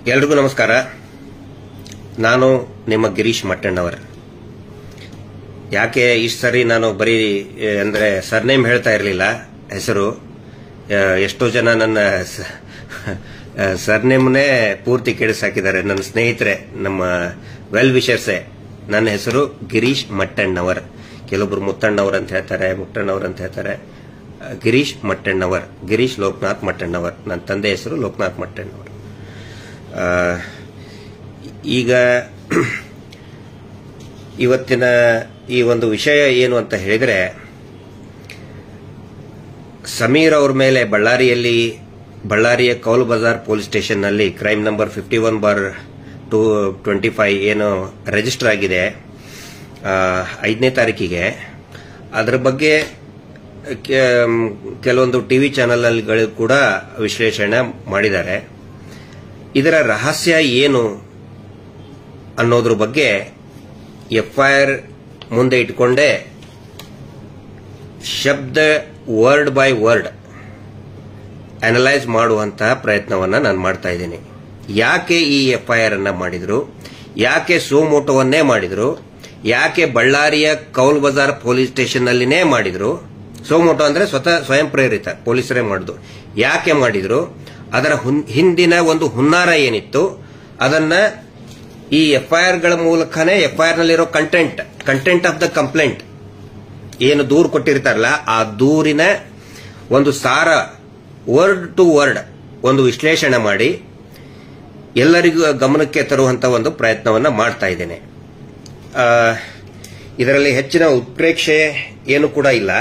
ಎಲ್ರಿಗೂ ನಮಸ್ಕಾರ. ನಾನು ನಿಮ್ಮ ಗಿರೀಶ್ ಮಟ್ಟಣ್ಣವರ್. ಯಾಕೆ ಇಷ್ಟು ಸರಿ ನಾನು ಬರೀ ಅಂದ್ರೆ ಸರ್ನೇಮ್ ಹೇಳ್ತಾ ಇರಲಿಲ್ಲ, ಹೆಸರು. ಎಷ್ಟೋ ಜನ ನನ್ನ ಸರ್ನೇಮ್ನೇ ಪೂರ್ತಿ ಕೇಳಿಸಾಕಿದ್ದಾರೆ. ನನ್ನ ಸ್ನೇಹಿತರೆ, ನಮ್ಮ ವೆಲ್ ವಿಷರ್ಸೆ. ನನ್ನ ಹೆಸರು ಗಿರೀಶ್ ಮಟ್ಟಣ್ಣವರ್. ಕೆಲವೊಬ್ರು ಮುತ್ತಣ್ಣವರ್ ಅಂತ ಹೇಳ್ತಾರೆ, ಮುಟ್ಟಣ್ಣವರ್ ಅಂತ ಹೇಳ್ತಾರೆ. ಗಿರೀಶ್ ಮಟ್ಟಣ್ಣವರ್, ಗಿರೀಶ್ ಲೋಕನಾಥ್ ಮಟ್ಟಣ್ಣವರ್. ನನ್ನ ತಂದೆ ಹೆಸರು ಲೋಕನಾಥ್ ಮಟ್ಟಣ್ಣವರ್. ಈಗ ಇವತ್ತಿನ ಈ ಒಂದು ವಿಷಯ ಏನು ಅಂತ ಹೇಳಿದ್ರೆ, ಸಮೀರ್ ಅವ್ರ ಮೇಲೆ ಬಳ್ಳಾರಿಯ ಕೌಲ್ ಬಜಾರ್ ಪೊಲೀಸ್ ಸ್ಟೇಷನ್ನಲ್ಲಿ ಕ್ರೈಮ್ ನಂಬರ್ 51/225 ಏನು ರಿಜಿಸ್ಟರ್ ಆಗಿದೆ 5ನೇ ತಾರೀಕಿಗೆ. ಅದರ ಬಗ್ಗೆ ಕೆಲವೊಂದು ಟಿವಿ ಚಾನೆಲ್ಗಳು ಕೂಡ ವಿಶ್ಲೇಷಣೆ ಮಾಡಿದ್ದಾರೆ. ಇದರ ರಹಸ್ಯ ಏನು ಅನ್ನೋದ್ರ ಬಗ್ಗೆ ಎಫ್ಐಆರ್ ಮುಂದೆ ಇಟ್ಕೊಂಡೆ ಶಬ್ದ ವರ್ಡ್ ಬೈ ವರ್ಡ್ ಅನಲೈಸ್ ಮಾಡುವಂತಹ ಪ್ರಯತ್ನವನ್ನ ನಾನು ಮಾಡ್ತಾ ಇದ್ದೀನಿ. ಯಾಕೆ ಈ ಎಫ್ಐಆರ್ ಅನ್ನ ಮಾಡಿದ್ರು, ಯಾಕೆ ಸೋಮೋಟೋವನ್ನೇ ಮಾಡಿದ್ರು, ಯಾಕೆ ಬಳ್ಳಾರಿಯ ಕೌಲ್ ಬಜಾರ್ ಪೊಲೀಸ್ ಸ್ಟೇಷನ್ ನಲ್ಲಿನೇ ಮಾಡಿದ್ರು. ಸೋಮೋಟೋ ಅಂದ್ರೆ ಸ್ವಯಂ ಪ್ರೇರಿತ, ಪೊಲೀಸರೇ ಮಾಡಿದ್ರು. ಯಾಕೆ ಮಾಡಿದ್ರು, ಅದರ ಹಿಂದಿನ ಒಂದು ಹುನ್ನಾರ ಏನಿತ್ತು, ಅದನ್ನ ಈ ಎಫ್ಐಆರ್ ಗಳ ಮೂಲಕನೇ ಎಫ್ಐಆರ್ ನಲ್ಲಿರೋ ಕಂಟೆಂಟ್ ಆಫ್ ದ ಕಂಪ್ಲೇಂಟ್ ಏನು ದೂರು ಕೊಟ್ಟಿರ್ತಾರಲ್ಲ, ಆ ದೂರಿನ ಒಂದು ಸಾರ ವರ್ಡ್ ಟು ವರ್ಡ್ ಒಂದು ವಿಶ್ಲೇಷಣೆ ಮಾಡಿ ಎಲ್ಲರಿಗೂ ಗಮನಕ್ಕೆ ತರುವಂತ ಒಂದು ಪ್ರಯತ್ನವನ್ನ ಮಾಡ್ತಾ ಇದ್ದೇನೆ. ಇದರಲ್ಲಿ ಹೆಚ್ಚಿನ ಉತ್ಪ್ರೇಕ್ಷೆ ಏನು ಕೂಡ ಇಲ್ಲ.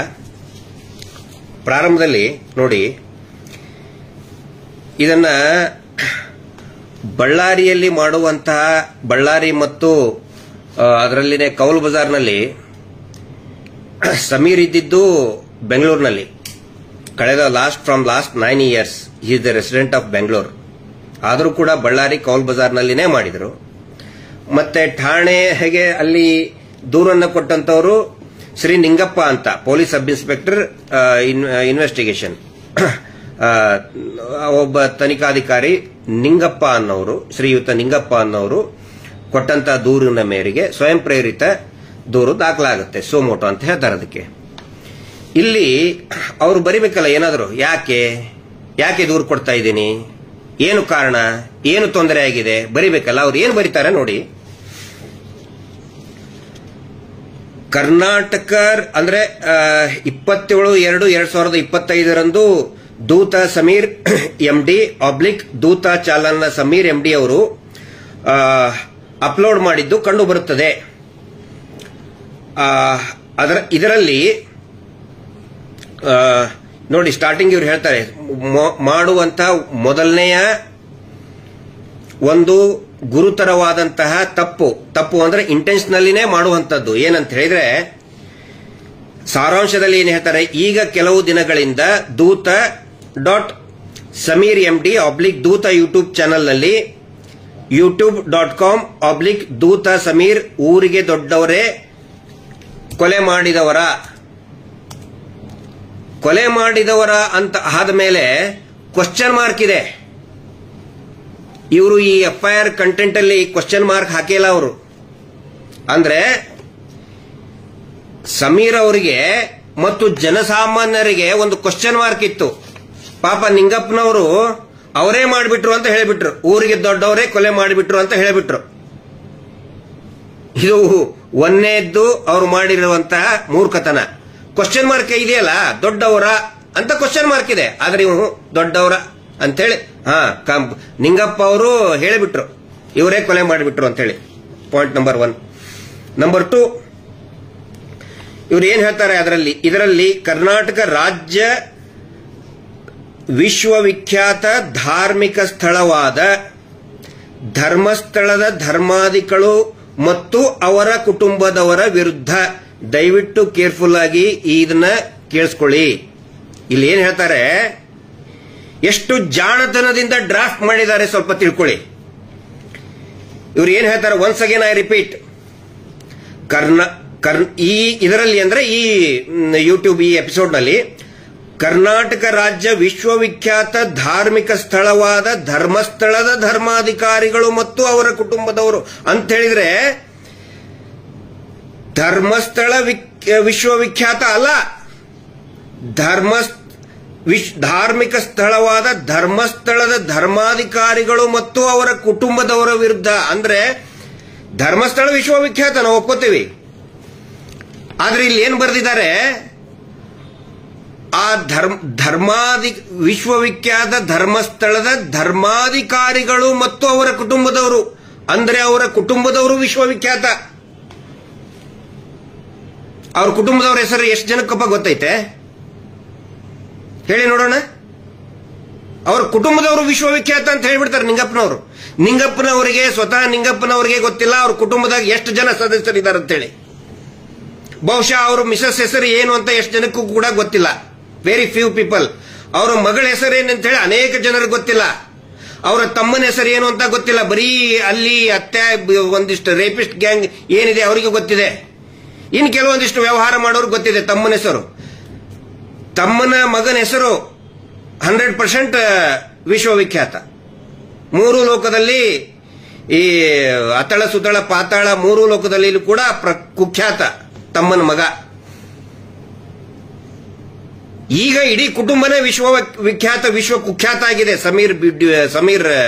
ಪ್ರಾರಂಭದಲ್ಲಿ ನೋಡಿ, ಇದನ್ನ ಬಳ್ಳಾರಿಯಲ್ಲಿ ಮಾಡುವಂತಹ, ಬಳ್ಳಾರಿ ಮತ್ತು ಅದರಲ್ಲಿನೇ ಕೌಲ್ ಬಜಾರ್ನಲ್ಲಿ ಸಮೀರ್ ಇದ್ದಿದ್ದು ಬೆಂಗಳೂರಿನಲ್ಲಿ. ಕಳೆದ last 9 years he is the resident of Bengaluru. ಆದರೂ ಕೂಡ ಬಳ್ಳಾರಿ ಕೌಲ್ ಬಜಾರ್ನಲ್ಲಿನೇ ಮಾಡಿದರು. ಮತ್ತೆ ಠಾಣೆಗೆ ಅಲ್ಲಿ ದೂರನ್ನು ಕೊಟ್ಟಂತವರು ಶ್ರೀ ನಿಂಗಪ್ಪ ಅಂತ, ಪೊಲೀಸ್ ಸಬ್ ಇನ್ಸ್ಪೆಕ್ಟರ್ ಇನ್ವೆಸ್ಟಿಗೇಷನ್, ಒಬ್ಬ ತನಿಖಾಧಿಕಾರಿ ನಿಂಗಪ್ಪ ಅನ್ನೋರು, ಶ್ರೀಯುತ ನಿಂಗಪ್ಪ ಅನ್ನೋರು ಕೊಟ್ಟಂತ ದೂರಿನ ಮೇರೆಗೆ ಸ್ವಯಂ ಪ್ರೇರಿತ ದೂರು ದಾಖಲಾಗುತ್ತೆ. ಸೋಮೋಟೋ ಅಂತ ಹೇಳ್ತಾರೆ ಅದಕ್ಕೆ. ಇಲ್ಲಿ ಅವರು ಬರಿಬೇಕಲ್ಲ ಏನಾದರೂ, ಯಾಕೆ ದೂರು ಕೊಡ್ತಾ ಇದ್ದೀನಿ, ಏನು ಕಾರಣ, ಏನು ತೊಂದರೆ ಆಗಿದೆ ಬರಿಬೇಕಲ್ಲ. ಅವ್ರು ಏನು ಬರೀತಾರೆ ನೋಡಿ. ಕರ್ನಾಟಕ ಅಂದ್ರೆ 27/2/2025 ದೂತ ಸಮೀರ್ ಎಂಡಿ ದೂತ ಚಾಲನ ಸಮೀರ್ ಎಂಡಿ ಅವರು ಅಪ್ಲೋಡ್ ಮಾಡಿದ್ದು ಕಂಡು ಬರುತ್ತದೆ. ಇದರಲ್ಲಿ ನೋಡಿ, ಸ್ಟಾರ್ಟಿಂಗ್ ಇವ್ರು ಹೇಳ್ತಾರೆ, ಮಾಡುವಂತ ಮೊದಲನೆಯ ಒಂದು ಗುರುತರವಾದಂತಹ ತಪ್ಪು ಅಂದ್ರೆ ಇಂಟೆನ್ಷನಲ್ಲಿನೇ ಮಾಡುವಂತದ್ದು ಏನಂತ ಹೇಳಿದ್ರೆ, ಸಾರಾಂಶದಲ್ಲಿ ಏನು ಹೇಳ್ತಾರೆ, ಈಗ ಕೆಲವು ದಿನಗಳಿಂದ ದೂತ .ಸಮೀರ್ ಎಂಡಿ ದೂತ ಯೂಟ್ಯೂಬ್ ಚಾನೆಲ್ನಲ್ಲಿ youtube.com ದೂತ ಸಮೀರ್ ಊರಿಗೆ ದೊಡ್ಡವರೇ ಕೊಲೆ ಮಾಡಿದವರ ಅಂತ ಆದಮೇಲೆ ಕ್ವಶನ್ ಮಾರ್ಕ್ ಇದೆ. ಇವರು ಈ ಎಫ್ಐಆರ್ ಕಂಟೆಂಟ್ ಅಲ್ಲಿ ಕ್ವಶನ್ ಮಾರ್ಕ್ ಹಾಕಿಲ್ಲ ಅವರು. ಅಂದ್ರೆ ಸಮೀರ್ ಅವರಿಗೆ ಮತ್ತು ಜನಸಾಮಾನ್ಯರಿಗೆ ಒಂದು ಕ್ವಶನ್ ಮಾರ್ಕ್ ಇತ್ತು. ಪಾಪ ನಿಂಗಪ್ಪನವರು ಅವರೇ ಮಾಡಿಬಿಟ್ರು ಅಂತ ಹೇಳಿಬಿಟ್ರು, ಊರಿಗೆ ದೊಡ್ಡವರೇ ಕೊಲೆ ಮಾಡಿಬಿಟ್ರು ಅಂತ ಹೇಳಿಬಿಟ್ರು. ಇದು ಒಂದೇದ್ದು ಅವರು ಮಾಡಿರುವಂತಹ ಮೂರ್ಖತನ. ಕ್ವಶನ್ ಮಾರ್ಕ್ ಇದೆಯಲ್ಲ, ದೊಡ್ಡವರ ಅಂತ ಕ್ವಶನ್ ಮಾರ್ಕ್ ಇದೆ, ಆದ್ರೆ ಇವು ದೊಡ್ಡವರ ಅಂತೇಳಿ ನಿಂಗಪ್ಪ ಅವರು ಹೇಳಿಬಿಟ್ರು, ಇವರೇ ಕೊಲೆ ಮಾಡಿಬಿಟ್ರು ಅಂತ ಹೇಳಿ. Point number 1. ನಂಬರ್ 2, ಇವರು ಏನ್ ಹೇಳ್ತಾರೆ ಇದರಲ್ಲಿ ಕರ್ನಾಟಕ ರಾಜ್ಯ ವಿಶ್ವವಿಖ್ಯಾತ ಧಾರ್ಮಿಕ ಸ್ಥಳವಾದ ಧರ್ಮಸ್ಥಳದ ಧರ್ಮಾಧಿಗಳು ಮತ್ತು ಅವರ ಕುಟುಂಬದವರ ವಿರುದ್ಧ ದಯವಿಟ್ಟು ಕೇರ್ಫುಲ್ ಆಗಿ ಇದನ್ನ ಕೇಳಿಸ್ಕೊಳ್ಳಿ. ಇಲ್ಲಿ ಏನ್ ಹೇಳ್ತಾರೆ, ಎಷ್ಟು ಜಾಣತನದಿಂದ ಡ್ರಾಫ್ಟ್ ಮಾಡಿದ್ದಾರೆ ಸ್ವಲ್ಪ ತಿಳ್ಕೊಳ್ಳಿ. ಇವ್ರು ಏನ್ ಹೇಳ್ತಾರೆ, ಒನ್ಸ್ ಅಗೇನ್ ಐ ರಿಪೀಟ್, ಇದರಲ್ಲಿ ಅಂದ್ರೆ ಈ ಯೂಟ್ಯೂಬ್ ಈ ಎಪಿಸೋಡ್ ನಲ್ಲಿ ಕರ್ನಾಟಕ ರಾಜ್ಯ ವಿಶ್ವವಿಖ್ಯಾತ ಧಾರ್ಮಿಕ ಸ್ಥಳವಾದ ಧರ್ಮಸ್ಥಳದ ಧರ್ಮಾಧಿಕಾರಿಗಳು ಮತ್ತು ಅವರ ಕುಟುಂಬದವರು ಅಂತ ಹೇಳಿದ್ರೆ ಧರ್ಮಸ್ಥಳ ವಿಶ್ವವಿಖ್ಯಾತ ಅಲ್ಲ, ಧಾರ್ಮಿಕ ಸ್ಥಳವಾದ ಧರ್ಮಸ್ಥಳದ ಧರ್ಮಾಧಿಕಾರಿಗಳು ಮತ್ತು ಅವರ ಕುಟುಂಬದವರ ವಿರುದ್ಧ. ಅಂದ್ರೆ ಧರ್ಮಸ್ಥಳ ವಿಶ್ವವಿಖ್ಯಾತ ನಾವು ಒಪ್ಕೋತೀವಿ, ಆದ್ರೆ ಇಲ್ಲಿ ಏನ್ ಬರೆದಿದ್ದಾರೆ, ಆ ವಿಶ್ವವಿಖ್ಯಾತ ಧರ್ಮಸ್ಥಳದ ಧರ್ಮಾಧಿಕಾರಿಗಳು ಮತ್ತು ಅವರ ಕುಟುಂಬದವರು, ಅಂದ್ರೆ ಅವರ ಕುಟುಂಬದವರು ವಿಶ್ವವಿಖ್ಯಾತ. ಅವ್ರ ಕುಟುಂಬದವರ ಹೆಸರು ಎಷ್ಟು ಜನಕ್ಕಪ್ಪ ಗೊತ್ತೈತೆ ಹೇಳಿ ನೋಡೋಣ. ಅವ್ರ ಕುಟುಂಬದವರು ವಿಶ್ವವಿಖ್ಯಾತ ಅಂತ ಹೇಳ್ಬಿಡ್ತಾರೆ ನಿಂಗಪ್ಪನವರು. ನಿಂಗಪ್ಪನವರಿಗೆ ಸ್ವತಃ ನಿಂಗಪ್ಪನವರಿಗೆ ಗೊತ್ತಿಲ್ಲ ಅವ್ರ ಕುಟುಂಬದಾಗ ಎಷ್ಟು ಜನ ಸದಸ್ಯರಿದ್ದಾರೆ ಅಂತೇಳಿ. ಬಹುಶಃ ಅವ್ರ ಮಿಸಸ್ ಹೆಸರು ಏನು ಅಂತ ಎಷ್ಟು ಜನಕ್ಕೂ ಕೂಡ ಗೊತ್ತಿಲ್ಲ, ವೆರಿ ಫ್ಯೂ ಪೀಪಲ್. ಅವರ ಮಗಳ ಹೆಸರು ಏನಂತ ಹೇಳಿ ಅನೇಕ ಜನರಿಗೆ ಗೊತ್ತಿಲ್ಲ. ಅವರ ತಮ್ಮನ ಹೆಸರು ಏನು ಅಂತ ಗೊತ್ತಿಲ್ಲ. ಬರೀ ಅಲ್ಲಿ ಅತ್ತೆ ಒಂದಿಷ್ಟು ರೇಪಿಸ್ಟ್ ಗ್ಯಾಂಗ್ ಏನಿದೆ ಅವರಿಗೆ ಗೊತ್ತಿದೆ. ಇನ್ನು ಕೆಲವೊಂದಿಷ್ಟು ವ್ಯವಹಾರ ಮಾಡೋರು ಗೊತ್ತಿದೆ ತಮ್ಮನ ಹೆಸರು. ತಮ್ಮನ ಮಗನ ಹೆಸರು 100% ವಿಶ್ವವಿಖ್ಯಾತ. ಮೂರು ಲೋಕದಲ್ಲಿ, ಈ ಅತಳ ಸುತಳ ಪಾತಾಳ ಮೂರು ಲೋಕದಲ್ಲಿ ಕೂಡ ಕುಖ್ಯಾತ ತಮ್ಮನ ಮಗ. ಈಗ ಇಡೀ ಕುಟುಂಬನೇ ವಿಶ್ವವಿಖ್ಯಾತ, ವಿಶ್ವ ಕುಖ್ಯಾತ ಆಗಿದೆ ಸಮೀರ್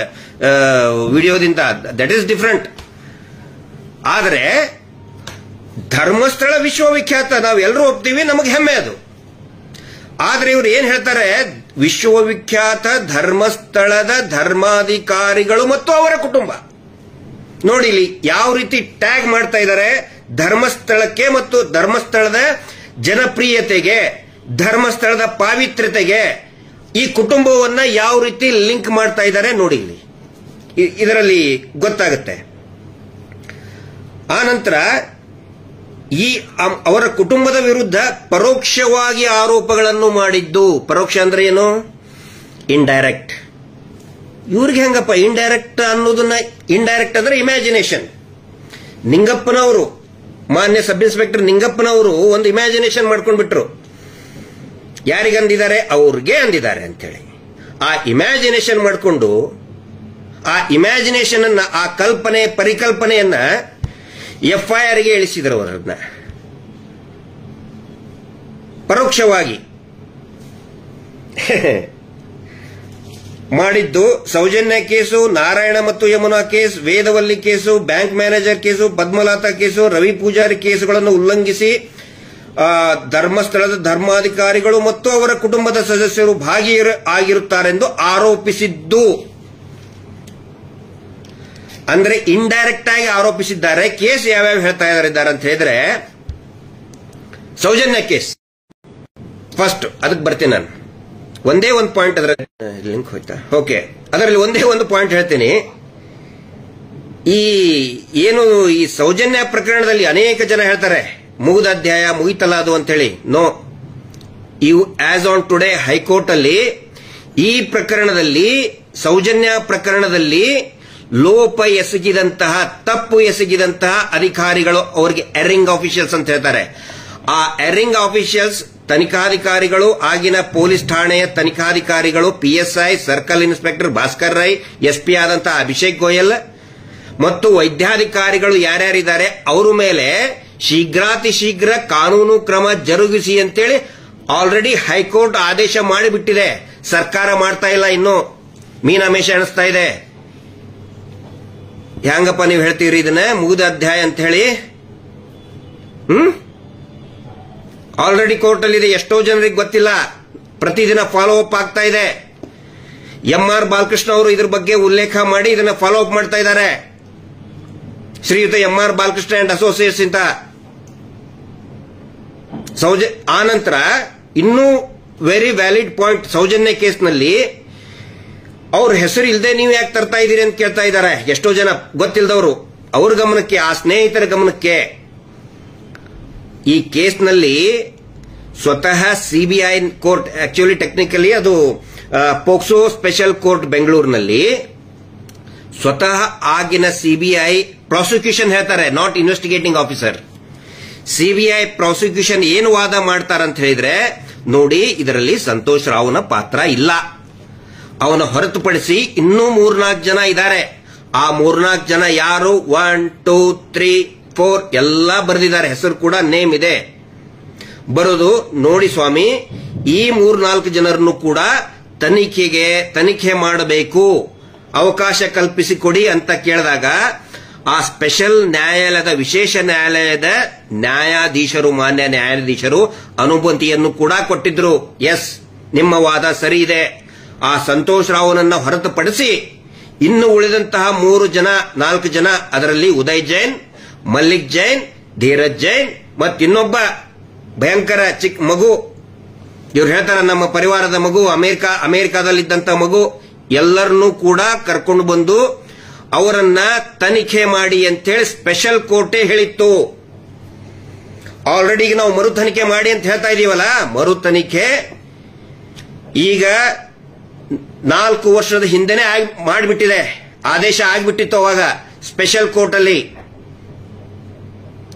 ವಿಡಿಯೋದಿಂದ. That is different. ಆದರೆ ಧರ್ಮಸ್ಥಳ ವಿಶ್ವವಿಖ್ಯಾತ ನಾವೆಲ್ಲರೂ ಒಪ್ತೀವಿ, ನಮಗೆ ಹೆಮ್ಮೆ ಅದು. ಆದ್ರೆ ಇವ್ರು ಏನ್ ಹೇಳ್ತಾರೆ, ವಿಶ್ವವಿಖ್ಯಾತ ಧರ್ಮಸ್ಥಳದ ಧರ್ಮಾಧಿಕಾರಿಗಳು ಮತ್ತು ಅವರ ಕುಟುಂಬ. ನೋಡಿ ಇಲ್ಲಿ ಯಾವ ರೀತಿ ಟ್ಯಾಗ್ ಮಾಡ್ತಾ ಇದ್ದಾರೆ. ಧರ್ಮಸ್ಥಳಕ್ಕೆ ಮತ್ತು ಧರ್ಮಸ್ಥಳದ ಜನಪ್ರಿಯತೆಗೆ, ಧರ್ಮಸ್ಥಳದ ಪಾವಿತ್ರ್ಯತೆಗೆ ಈ ಕುಟುಂಬವನ್ನ ಯಾವ ರೀತಿ ಲಿಂಕ್ ಮಾಡ್ತಾ ಇದ್ದಾರೆ ನೋಡಿ ಇಲ್ಲಿ, ಇದರಲ್ಲಿ ಗೊತ್ತಾಗುತ್ತೆ. ಆನಂತರ ಈ ಅವರ ಕುಟುಂಬದ ವಿರುದ್ಧ ಪರೋಕ್ಷವಾಗಿ ಆರೋಪಗಳನ್ನು ಮಾಡಿದ್ದು. ಪರೋಕ್ಷ ಅಂದ್ರೆ ಏನು? ಇಂಡೈರೆಕ್ಟ್. ಇವ್ರಿಗೆ ಹೆಂಗಪ್ಪ ಇಂಡೈರೆಕ್ಟ್ ಅನ್ನೋದನ್ನ? ಇಂಡೈರೆಕ್ಟ್ ಅಂದ್ರೆ ಇಮ್ಯಾಜಿನೇಷನ್. ನಿಂಗಪ್ಪನವರು, ಮಾನ್ಯ ಸಬ್ ಇನ್ಸ್ಪೆಕ್ಟರ್ ನಿಂಗಪ್ಪನವರು ಒಂದು ಇಮ್ಯಾಜಿನೇಷನ್ ಮಾಡ್ಕೊಂಡ್ಬಿಟ್ರು. ಯಾರಿಗಂದಿದ್ದಾರೆ? ಅವ್ರಿಗೆ ಅಂದಿದ್ದಾರೆ ಅಂತೇಳಿ. ಆ ಇಮ್ಯಾಜಿನೇಷನ್ ಮಾಡಿಕೊಂಡು ಆ ಇಮ್ಯಾಜಿನೇಷನ್ ಅನ್ನ, ಆ ಪರಿಕಲ್ಪನೆಯನ್ನ FIR ಗೆ ಇಳಿಸಿದರು. ಅವರನ್ನ ಪರೋಕ್ಷವಾಗಿ ಮಾಡಿದ್ದು. ಸೌಜನ್ಯ ಕೇಸು, ನಾರಾಯಣ ಮತ್ತು Yamuna case, Vedavalli case, bank manager case, Padmalatha case, Ravi Poojari ಕೇಸುಗಳನ್ನು ಉಲ್ಲಂಘಿಸಿ ಧರ್ಮಸ್ಥಳದ ಧರ್ಮಾಧಿಕಾರಿಗಳು ಮತ್ತು ಅವರ ಕುಟುಂಬದ ಸದಸ್ಯರು ಭಾಗಿಯಾಗಿರುತ್ತಾರೆಂದು ಆರೋಪಿಸಿದ್ದು. ಅಂದ್ರೆ ಇಂಡೈರೆಕ್ಟ್ ಆಗಿ ಆರೋಪಿಸಿದ್ದಾರೆ. ಕೇಸ್ ಯಾವ್ಯಾವ ಹೇಳ್ತಾ ಇದ್ದಾರೆ ಅಂತ ಹೇಳಿದ್ರೆ, ಸೌಜನ್ಯ ಕೇಸ್ ಫಸ್ಟ್, ಅದಕ್ಕೆ ಬರ್ತೀನಿ ನಾನು. ಒಂದೇ ಒಂದು ಪಾಯಿಂಟ್ ಅದರ ಲಿಂಕ್ ಹೋಯ್ತಾ? ಓಕೆ, ಅದರಲ್ಲಿ ಒಂದೇ ಒಂದು ಪಾಯಿಂಟ್ ಹೇಳ್ತೀನಿ. ಈ ಸೌಜನ್ಯ ಪ್ರಕರಣದಲ್ಲಿ ಅನೇಕ ಜನ ಹೇಳ್ತಾರೆ ಮುಗಿದ ಅಧ್ಯಾಯ, ಮುಗಿತಲ್ಲ ಅದು ಅಂತ ಹೇಳಿ. ನೋ, ಇವು ಆಸ್ ಆನ್ ಟುಡೇ ಹೈಕೋರ್ಟ್ ಅಲ್ಲಿ ಈ ಪ್ರಕರಣದಲ್ಲಿ, ಸೌಜನ್ಯ ಪ್ರಕರಣದಲ್ಲಿ ಲೋಪ ಎಸಗಿದಂತಹ, ತಪ್ಪು ಎಸಗಿದಂತಹ ಅಧಿಕಾರಿಗಳು, ಅವರಿಗೆ ಎರಿಂಗ್ ಆಫೀಷಿಯಲ್ಸ್ ಅಂತ ಹೇಳ್ತಾರೆ. ಆ ಎರಿಂಗ್ ಆಫೀಷಿಯಲ್ಸ್ ತನಿಖಾಧಿಕಾರಿಗಳು, ಆಗಿನ ಪೊಲೀಸ್ ಠಾಣೆಯ ತನಿಖಾಧಿಕಾರಿಗಳು, PSI, circle inspector Bhaskar Rai, SP ಆದಂತಹ ಅಭಿಷೇಕ್ ಗೋಯಲ್ ಮತ್ತು ವೈದ್ಯಾಧಿಕಾರಿಗಳು ಯಾರ್ಯಾರಿದ್ದಾರೆ ಅವರ ಮೇಲೆ ಶೀಘ್ರಾತಿ ಶೀಘ್ರ ಕಾನೂನು ಕ್ರಮ ಜರುಗಿಸಿ ಅಂತೇಳಿ ಆಲ್ರೆಡಿ ಹೈಕೋರ್ಟ್ ಆದೇಶ ಮಾಡಿಬಿಟ್ಟಿದೆ. ಸರ್ಕಾರ ಮಾಡ್ತಾ ಇಲ್ಲ, ಇನ್ನು ಮೀನಾಮೇಷ ಎಣಿಸ್ತಾ ಇದೆ. ಹ್ಯಾಂಗಪ್ಪ ನೀವು ಹೇಳ್ತೀರಿ ಇದನ್ನ ಮುಗಿದ ಅಧ್ಯಾಯ ಅಂತ ಹೇಳಿ? ಆಲ್ರೆಡಿ ಕೋರ್ಟ್ ಅಲ್ಲಿ ಇದೆ, ಎಷ್ಟೋ ಜನರಿಗೆ ಗೊತ್ತಿಲ್ಲ. ಪ್ರತಿದಿನ ಫಾಲೋ ಅಪ್ ಆಗ್ತಾ ಇದೆ. MR ಬಾಲಕೃಷ್ಣ ಅವರು ಇದ್ರ ಬಗ್ಗೆ ಉಲ್ಲೇಖ ಮಾಡಿ ಇದನ್ನ ಫಾಲೋ ಅಪ್ ಮಾಡ್ತಾ ಇದ್ದಾರೆ. ಶ್ರೀಯುತ MR ಬಾಲಕೃಷ್ಣ ಅಂಡ್ ಅಸೋಸಿಯೇಟ್ಸ್ ಅಂತ. ಆನಂತರ ಇನ್ನೂ ವೆರಿ ವ್ಯಾಲಿಡ್ ಪಾಯಿಂಟ್, ಸೌಜನ್ಯ ಕೇಸ್ನಲ್ಲಿ ಅವ್ರ ಹೆಸರು ಇಲ್ಲದೆ ನೀವು ಯಾಕೆ ತರ್ತಾ ಇದ್ದೀರಿ ಅಂತ ಕೇಳ್ತಾ ಇದ್ದಾರೆ ಎಷ್ಟೋ ಜನ ಗೊತ್ತಿಲ್ಲದವರು. ಅವ್ರ ಗಮನಕ್ಕೆ, ಆ ಸ್ನೇಹಿತರ ಗಮನಕ್ಕೆ, ಈ ಕೇಸ್ನಲ್ಲಿ ಸ್ವತಃ CBI ಕೋರ್ಟ್, ಆಕ್ಚುಲಿ ಟೆಕ್ನಿಕಲಿ ಅದು ಪೋಕ್ಸೋ ಸ್ಪೆಷಲ್ ಕೋರ್ಟ್ ಬೆಂಗಳೂರಿನಲ್ಲಿ, ಸ್ವತಃ ಆಗಿನ CBI ಪ್ರಾಸಿಕ್ಯೂಷನ್ ಹೇಳ್ತಾರೆ, not investigating officer. CBI prosecution ಏನು ವಾದ ಮಾಡ್ತಾರಂತ ಹೇಳಿದ್ರೆ, ನೋಡಿ, ಇದರಲ್ಲಿ ಸಂತೋಷ್ ರಾವ್ನ ಪಾತ್ರ ಇಲ್ಲ. ಅವನ ಹೊರತುಪಡಿಸಿ ಇನ್ನೂ 3-4 ಜನ ಇದ್ದಾರೆ. ಆ 3-4 ಜನ ಯಾರು? 1, 2, 3, 4 ಎಲ್ಲ ಬರೆದಿದ್ದಾರೆ. ಹೆಸರು ಕೂಡ ನೇಮ್ ಇದೆ. ಬರೋದು ನೋಡಿ ಸ್ವಾಮಿ, ಈ 3-4 ಜನರನ್ನು ಕೂಡ ತನಿಖೆ ಮಾಡಬೇಕು, ಅವಕಾಶ ಕಲ್ಪಿಸಿಕೊಡಿ ಅಂತ ಕೇಳಿದಾಗ ಆ ಸ್ಪೆಷಲ್ ನ್ಯಾಯಾಲಯದ, ವಿಶೇಷ ನ್ಯಾಯಾಲಯದ ನ್ಯಾಯಾಧೀಶರು, ಮಾನ್ಯ ನ್ಯಾಯಾಧೀಶರು ಅನುಮತಿಯನ್ನು ಕೂಡ ಕೊಟ್ಟಿದ್ರು. ಎಸ್, ನಿಮ್ಮ ವಾದ ಸರಿ ಇದೆ. ಆ ಸಂತೋಷ್ ರಾವ್ನನ್ನ ಹೊರತುಪಡಿಸಿ ಇನ್ನು ಉಳಿದಂತಹ 4 ಜನ, ಅದರಲ್ಲಿ ಉದಯ್ ಜೈನ್, ಮಲ್ಲಿಕ್ ಜೈನ್, ಧೀರಜ್ ಜೈನ್ ಮತ್ತಿನ್ನೊಬ್ಬ ಭಯಂಕರ ಚಿಕ್ಕ ಮಗು, ಇವ್ರು ಹೇಳ್ತಾರೆ ನಮ್ಮ ಪರಿವಾರದ ಮಗು, ಅಮೆರಿಕಾದಲ್ಲಿದ್ದಂತ ಮಗು, ಎಲ್ಲರನ್ನೂ ಕೂಡ ಕರ್ಕೊಂಡು ಬಂದು ಅವರನ್ನ ತನಿಖೆ ಮಾಡಿ ಅಂತೇಳಿ ಸ್ಪೆಷಲ್ ಕೋರ್ಟೇ ಹೇಳಿತ್ತು. ಆಲ್ರೆಡಿ ನಾವು ಮರು ತನಿಖೆ ಮಾಡಿ ಅಂತ ಹೇಳ್ತಾ ಇದೀವಲ್ಲ, ಮರು ತನಿಖೆ ಈಗ 4 ವರ್ಷದ ಹಿಂದೆನೆ ಮಾಡಿಬಿಟ್ಟಿದೆ. ಆದೇಶ ಆಗಿಬಿಟ್ಟಿತ್ತು ಅವಾಗ ಸ್ಪೆಷಲ್ ಕೋರ್ಟ್ ಅಲ್ಲಿ.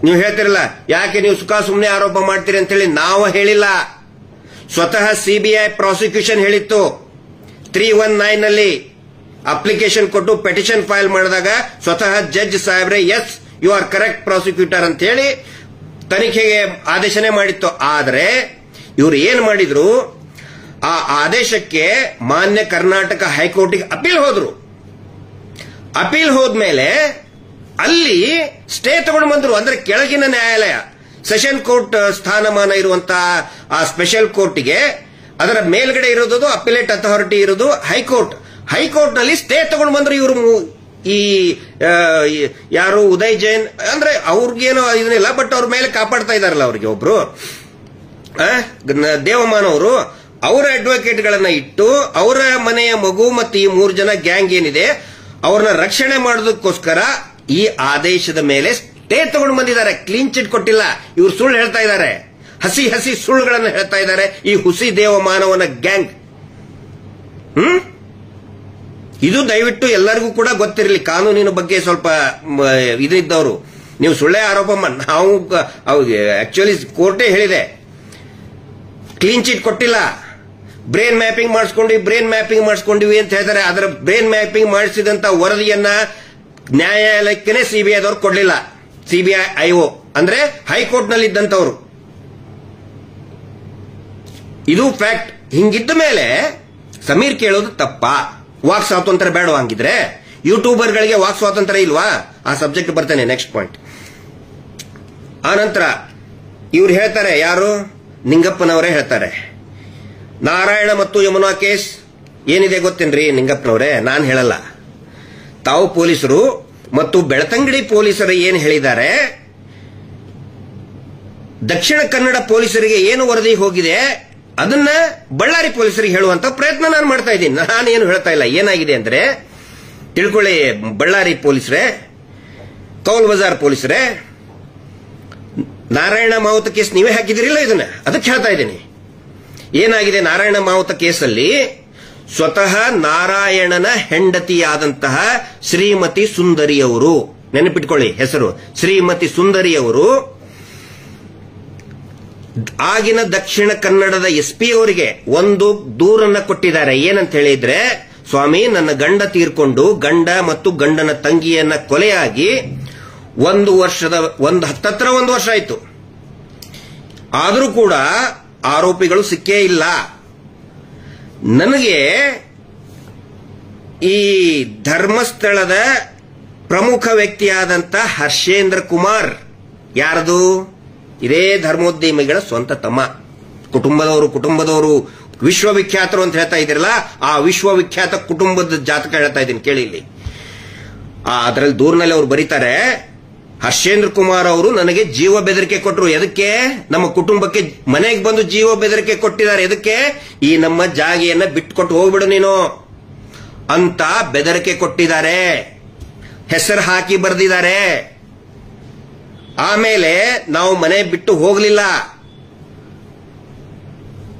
ನೀವು ಹೇಳ್ತಿರಲ್ಲ, ಯಾಕೆ ನೀವು ಸುಮ್ಮನೆ ಆರೋಪ ಮಾಡ್ತೀರಿ ಅಂತ ಹೇಳಿ. ನಾವು ಹೇಳಿಲ್ಲ, ಸ್ವತಃ ಸಿಬಿಐ ಪ್ರಾಸಿಕ್ಯೂಷನ್ ಹೇಳಿತ್ತು. 319 ನಲ್ಲಿ ಅಪ್ಲಿಕೇಶನ್ ಕೊಟ್ಟು ಪೆಟಿಷನ್ ಫೈಲ್ ಮಾಡಿದಾಗ ಸ್ವತಃ ಜಡ್ಜ್ ಸಾಹೇಬ್ರೆ yes you are correct prosecutor ಅಂತ ಹೇಳಿ ತನಿಖೆಗೆ ಆದೇಶನೇ ಮಾಡಿತ್ತು. ಆದರೆ ಇವರು ಏನ್ ಮಾಡಿದ್ರು, ಆ ಆದೇಶಕ್ಕೆ ಮಾನ್ಯ ಕರ್ನಾಟಕ ಹೈಕೋರ್ಟ್ಗೆ ಅಪೀಲ್ ಹೋದ್ರು. ಅಪೀಲ್ ಹೋದ್ಮೇಲೆ ಅಲ್ಲಿ ಸ್ಟೇ ತಗೊಂಡು ಬಂದ್ರು. ಅಂದ್ರೆ ಕೆಳಗಿನ ನ್ಯಾಯಾಲಯ, ಸೆಷನ್ ಕೋರ್ಟ್ ಸ್ಥಾನಮಾನ ಇರುವಂತಹ ಆ ಸ್ಪೆಷಲ್ ಕೋರ್ಟ್ಗೆ, ಅದರ ಮೇಲ್ಗಡೆ ಇರೋದು ಅಪಿಲೇಟ್ ಅಥಾರಿಟಿ ಇರೋದು ಹೈಕೋರ್ಟ್. ಹೈಕೋರ್ಟ್ ನಲ್ಲಿ ಸ್ಟೇ ತಗೊಂಡು ಬಂದ್ರು ಇವರು. ಈ ಯಾರು ಉದಯ್ ಜೈನ್ ಅಂದ್ರೆ ಅವ್ರಿಗೇನೋ ಇದನ್ನಿಲ್ಲ, ಬಟ್ ಅವ್ರ ಮೇಲೆ ಕಾಪಾಡ್ತಾ ಇದಾರಲ್ಲ ಅವ್ರಿಗೆ ಒಬ್ರು ದೇವಮಾನವರು, ಅವರ ಅಡ್ವೊಕೇಟ್ ಗಳನ್ನ ಇಟ್ಟು ಅವರ ಮನೆಯ ಮಗು ಮತ್ತು ಈ 3 ಜನ ಗ್ಯಾಂಗ್ ಏನಿದೆ ಅವ್ರನ್ನ ರಕ್ಷಣೆ ಮಾಡೋದಕ್ಕೋಸ್ಕರ ಈ ಆದೇಶದ ಮೇಲೆ ಸ್ಟೇ ತಗೊಂಡು ಬಂದಿದ್ದಾರೆ. ಕ್ಲೀನ್ ಚಿಟ್ ಕೊಟ್ಟಿಲ್ಲ. ಇವ್ರು ಸುಳ್ಳು ಹೇಳ್ತಾ ಇದ್ದಾರೆ, ಹಸಿ ಸುಳ್ಳುಗಳನ್ನು ಹೇಳ್ತಾ ಇದ್ದಾರೆ ಈ ಹುಸಿ ದೇವಮಾನವನ ಗ್ಯಾಂಗ್. ಇದು ದಯವಿಟ್ಟು ಎಲ್ಲರಿಗೂ ಕೂಡ ಗೊತ್ತಿರಲಿ. ಕಾನೂನಿನ ಬಗ್ಗೆ ಸ್ವಲ್ಪ ಇದಿದ್ದವರು ನೀವು ಸುಳ್ಳೇ ಆರೋಪ ನಾವು ಆಕ್ಚುಲಿ ಕೋರ್ಟೇ ಹೇಳಿದೆ, ಕ್ಲೀನ್ ಚಿಟ್ ಕೊಟ್ಟಿಲ್ಲ. ಬ್ರೇನ್ ಮ್ಯಾಪಿಂಗ್ ಮಾಡಿಸ್ಕೊಂಡಿವಿ ಅಂತ ಹೇಳ್ತಾರೆ. ಅದರ ಬ್ರೇನ್ ಮ್ಯಾಪಿಂಗ್ ಮಾಡಿಸಿದಂತ ವರದಿಯನ್ನ ನ್ಯಾಯಾಲಯಕ್ಕೆ ಸಿಬಿಐದವ್ರು ಕೊಡ್ಲಿಲ್ಲ. ಸಿಬಿಐ ಐಒ ಅಂದ್ರೆ ಹೈಕೋರ್ಟ್ ನಲ್ಲಿ ಇದ್ದಂತವ್ರು. ಇದು ಫ್ಯಾಕ್ಟ್. ಹಿಂಗಿದ್ದ ಮೇಲೆ ಸಮೀರ್ ಕೇಳೋದು ತಪ್ಪಾ? ವಾಕ್ ಸ್ವಾತಂತ್ರ್ಯ ಬೇಡ ಹಂಗಿದ್ರೆ? ಯೂಟ್ಯೂಬರ್ಗಳಿಗೆ ವಾಕ್ ಸ್ವಾತಂತ್ರ್ಯ ಇಲ್ವಾ? ಆ ಸಬ್ಜೆಕ್ಟ್ ಬರ್ತೇನೆ, ನೆಕ್ಸ್ಟ್ ಪಾಯಿಂಟ್. ಆ ನಂತರ ಇವ್ರು ಹೇಳ್ತಾರೆ, ಯಾರು? ನಿಂಗಪ್ಪನವರೇ ಹೇಳ್ತಾರೆ, ನಾರಾಯಣ ಮತ್ತು ಯಮುನಾ ಕೇಸ್ ಏನಿದೆ ಗೊತ್ತೇನ್ರಿ ನಿಂಗಪ್ಪನವರೇ? ನಾನು ಹೇಳಲ್ಲ. ತಾವು ಪೊಲೀಸರು ಮತ್ತು ಬೆಳ್ತಂಗಡಿ ಪೊಲೀಸರು ಏನು ಹೇಳಿದ್ದಾರೆ, ದಕ್ಷಿಣ ಕನ್ನಡ ಪೊಲೀಸರಿಗೆ ಏನು ವರದಿ ಹೋಗಿದೆ ಅದನ್ನ ಬಳ್ಳಾರಿ ಪೊಲೀಸರಿಗೆ ಹೇಳುವಂತ ಪ್ರಯತ್ನ ನಾನು ಮಾಡ್ತಾ ಇದ್ದೀನಿ. ನಾನೇನು ಹೇಳ್ತಾ ಇಲ್ಲ. ಏನಾಗಿದೆ ಅಂದ್ರೆ ತಿಳ್ಕೊಳ್ಳಿ ಬಳ್ಳಾರಿ ಪೊಲೀಸರೇ, ಕೌಲ್ ಬಜಾರ್ ಪೊಲೀಸರೇ, ನಾರಾಯಣ ಮಾವುತ ಕೇಸ್ ನೀವೇ ಹಾಕಿದಿರಿಲ್ಲ ಇದನ್ನ, ಅದಕ್ಕೆ ಹೇಳ್ತಾ ಇದ್ದೀನಿ. ಏನಾಗಿದೆ ನಾರಾಯಣ ಮಾವುತ ಕೇಸಲ್ಲಿ, ಸ್ವತಃ ನಾರಾಯಣನ ಹೆಂಡತಿಯಾದಂತಹ ಶ್ರೀಮತಿ ಸುಂದರಿಯವರು, ನೆನಪಿಟ್ಕೊಳ್ಳಿ ಹೆಸರು, ಶ್ರೀಮತಿ ಸುಂದರಿಯವರು ಆಗಿನ ದಕ್ಷಿಣ ಕನ್ನಡದ SP ಅವರಿಗೆ ಒಂದು ದೂರನ್ನ ಕೊಟ್ಟಿದ್ದಾರೆ. ಏನಂತ ಹೇಳಿದ್ರೆ, ಸ್ವಾಮಿ ನನ್ನ ಗಂಡ ತೀರ್ಕೊಂಡು ಗಂಡ ಮತ್ತು ಗಂಡನ ತಂಗಿಯನ್ನ ಕೊಲೆಯಾಗಿ 1 ವರ್ಷ ಆಯ್ತು. ಆದರೂ ಕೂಡ ಆರೋಪಿಗಳು ಸಿಕ್ಕೇ ಇಲ್ಲ. ನನಗೆ ಈ ಧರ್ಮಸ್ಥಳದ ಪ್ರಮುಖ ವ್ಯಕ್ತಿಯಾದಂತ ಹರ್ಷೇಂದ್ರ ಕುಮಾರ್, ಯಾರದು? ಇದೇ ಧರ್ಮೋದ್ಯಮಿಗಳ ಸ್ವಂತ ತಮ್ಮ, ಕುಟುಂಬದವರು ವಿಶ್ವವಿಖ್ಯಾತರು ಅಂತ ಹೇಳ್ತಾ ಇದ್ದೀರಲ್ಲ, ಆ ವಿಶ್ವವಿಖ್ಯಾತ ಕುಟುಂಬದ ಜಾತಕ ಹೇಳ್ತಾ ಇದ್ದೀನಿ ಕೇಳಿ ಇಲ್ಲಿ. ಅದರಲ್ಲಿ ದೂರಿನಲ್ಲಿ ಅವರು ಬರೀತಾರೆ, ಹರ್ಷೇಂದ್ರ ಕುಮಾರ್ ಅವರು ನನಗೆ ಜೀವ ಬೆದರಿಕೆ ಕೊಟ್ಟರು. ಎದಕ್ಕೆ? ನಮ್ಮ ಕುಟುಂಬಕ್ಕೆ ಮನೆಗೆ ಬಂದು ಜೀವ ಬೆದರಿಕೆ ಕೊಟ್ಟಿದ್ದಾರೆ. ಎದಕ್ಕೆ? ಈ ನಮ್ಮ ಜಾಗೆಯನ್ನ ಬಿಟ್ಕೊಟ್ಟು ಹೋಗ್ಬಿಡು ನೀನು ಅಂತ ಬೆದರಿಕೆ ಕೊಟ್ಟಿದ್ದಾರೆ. ಹೆಸರು ಹಾಕಿ ಬರೆದಿದ್ದಾರೆ. ಆಮೇಲೆ ನಾವು ಮನೆ ಬಿಟ್ಟು ಹೋಗಲಿಲ್ಲ.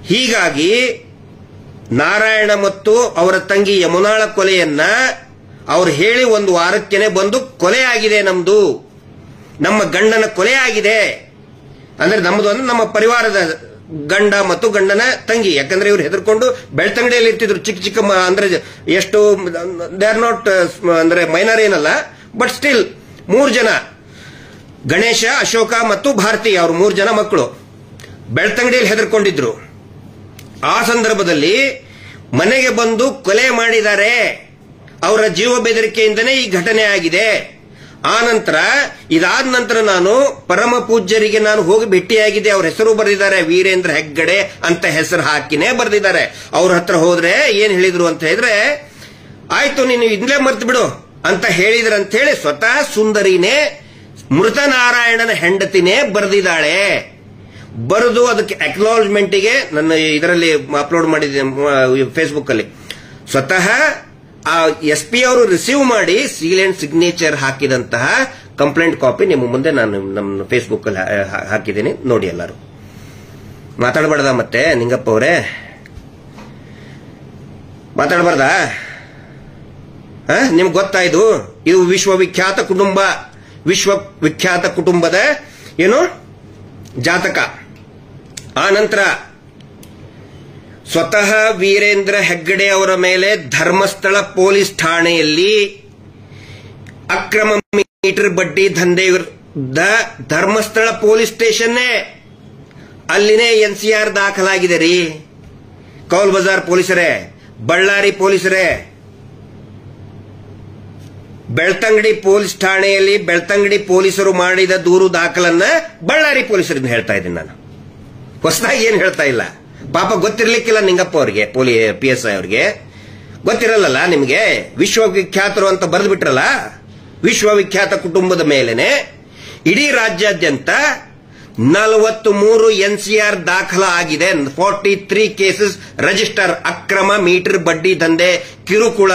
ಹೀಗಾಗಿ ನಾರಾಯಣ ಮತ್ತು ಅವರ ತಂಗಿ ಯಮುನಾಳ ಕೊಲೆಯನ್ನ ಅವ್ರು ಹೇಳಿ 1 ವಾರಕ್ಕೇನೆ ಬಂದು ಕೊಲೆ ಆಗಿದೆ, ನಮ್ಮ ಗಂಡನ ಕೊಲೆ ಆಗಿದೆ ಅಂದ್ರೆ ನಮ್ಮದು ಅಂದ್ರೆ ನಮ್ಮ ಪರಿವಾರದ ಗಂಡ ಮತ್ತು ಗಂಡನ ತಂಗಿ. ಯಾಕಂದ್ರೆ ಇವ್ರು ಹೆದರ್ಕೊಂಡು ಬೆಳ್ತಂಗಡಿಯಲ್ಲಿ ಇರ್ತಿದ್ರು. ಚಿಕ್ಕ ಚಿಕ್ಕ ಅಂದ್ರೆ ಎಷ್ಟು ದೇ ಆರ್ ನಾಟ್ ಅಂದ್ರೆ ಮೈನರ್ ಏನಲ್ಲ, ಬಟ್ ಸ್ಟಿಲ್ 3 ಜನ, ಗಣೇಶ, ಅಶೋಕ ಮತ್ತು ಭಾರತಿ, ಅವ್ರ 3 ಜನ ಮಕ್ಕಳು ಬೆಳ್ತಂಗಡಿಯಲ್ಲಿ ಹೆದರ್ಕೊಂಡಿದ್ರು. ಆ ಸಂದರ್ಭದಲ್ಲಿ ಮನೆಗೆ ಬಂದು ಕೊಲೆ ಮಾಡಿದ್ದಾರೆ. ಅವರ ಜೀವ ಬೆದರಿಕೆಯಿಂದನೇ ಈ ಘಟನೆ ಆಗಿದೆ. ಆ ನಂತರ ಇದಾದ ನಂತರ ನಾನು ಪರಮ ಪೂಜ್ಯರಿಗೆ ನಾನು ಹೋಗಿ ಭೇಟಿಯಾಗಿದೆ. ಅವ್ರ ಹೆಸರು ಬರೆದಿದ್ದಾರೆ, ವೀರೇಂದ್ರ ಹೆಗ್ಗಡೆ ಅಂತ ಹೆಸರು ಹಾಕಿನೇ ಬರೆದಿದ್ದಾರೆ. ಅವ್ರ ಹತ್ರ ಹೋದ್ರೆ ಏನ್ ಹೇಳಿದ್ರು ಅಂತ ಹೇಳಿದ್ರೆ, ಆಯ್ತು ನೀನು ಇದ್ಲೇ ಮರ್ತು ಬಿಡು ಅಂತ ಹೇಳಿದ್ರಂತ ಹೇಳಿ ಸ್ವತಃ ಸುಂದರಿನೇ ಮೃತ ನಾರಾಯಣನ ಹೆಂಡತಿನೇ ಬರೆದಿದ್ದಾಳೆ. ಬರೆದು ಅದಕ್ಕೆ ಅಕ್ನಾಲಜ್ಮೆಂಟ್ಗೆ ನನ್ನ ಇದರಲ್ಲಿ ಅಪ್ಲೋಡ್ ಮಾಡಿದ್ದೆ ಫೇಸ್ಬುಕ್ ಅಲ್ಲಿ. ಸ್ವತಃ ಆ SP ಅವರು ರಿಸೀವ್ ಮಾಡಿ ಸೀಲ್ ಅಂಡ್ ಸಿಗ್ನೇಚರ್ ಹಾಕಿದಂತಹ ಕಂಪ್ಲೇಂಟ್ ಕಾಪಿ ನಿಮ್ಮ ಮುಂದೆ ನಾನು ನಮ್ಮ ಫೇಸ್ಬುಕ್ ಅಲ್ಲಿ ಹಾಕಿದ್ದೀನಿ, ನೋಡಿ. ಎಲ್ಲರೂ ಮಾತಾಡಬಾರ್ದ ಮತ್ತೆ ನಿಂಗಪ್ಪ ಅವರೇ, ಮಾತಾಡಬಾರ್ದ? ನಿಮ್ಗೆ ಗೊತ್ತಾಯ್ತು ಇದು ವಿಶ್ವವಿಖ್ಯಾತ ಕುಟುಂಬ, ವಿಶ್ವವಿಖ್ಯಾತ ಕುಟುಂಬದ ಏನು ಜಾತಕ. ಆ ನಂತರ ಸ್ವತಃ ವೀರೇಂದ್ರ ಹೆಗ್ಗಡೆ ಅವರ ಮೇಲೆ ಧರ್ಮಸ್ಥಳ ಪೊಲೀಸ್ ಠಾಣೆಯಲ್ಲಿ ಅಕ್ರಮ ಮೀಟರ್ ಬಡ್ಡಿ ದಂಧೆ ವಿರುದ್ಧ ಧರ್ಮಸ್ಥಳ ಪೊಲೀಸ್ ಸ್ಟೇಷನ್ನೇ ಅಲ್ಲಿನೇ NCR ದಾಖಲಾಗಿದೆ ರೀ. ಕೌಲ್ ಬಜಾರ್ ಪೊಲೀಸರೇ, ಬಳ್ಳಾರಿ ಪೊಲೀಸರೇ, ಬೆಳ್ತಂಗಡಿ ಪೊಲೀಸ್ ಠಾಣೆಯಲ್ಲಿ ಬೆಳ್ತಂಗಡಿ ಪೊಲೀಸರು ಮಾಡಿದ ದೂರು ದಾಖಲನ್ನ ಬಳ್ಳಾರಿ ಪೊಲೀಸರಿಂದ ಹೇಳ್ತಾ ಇದ್ದೀನಿ ನಾನು. ಹೊಸದಾಗಿ ಏನು ಹೇಳ್ತಾ ಇಲ್ಲ. ಪಾಪ ಗೊತ್ತಿರ್ಲಿಕ್ಕಿಲ್ಲ ನಿಂಗಪ್ಪ ಅವ್ರಿಗೆ, PSI ಅವ್ರಿಗೆ ಗೊತ್ತಿರಲ್ಲ. ನಿಮಗೆ ವಿಶ್ವವಿಖ್ಯಾತರು ಅಂತ ಬರೆದು ಬಿಟ್ರಲ್ಲ. ವಿಶ್ವವಿಖ್ಯಾತ ಕುಟುಂಬದ ಮೇಲೆನೆ ಇಡೀ ರಾಜ್ಯಾದ್ಯಂತ 43 NCR ದಾಖಲ ಆಗಿದೆ. 43 ಕೇಸಸ್ ರಿಜಿಸ್ಟರ್. ಅಕ್ರಮ ಮೀಟರ್ ಬಡ್ಡಿ ದಂಧೆ, ಕಿರುಕುಳ,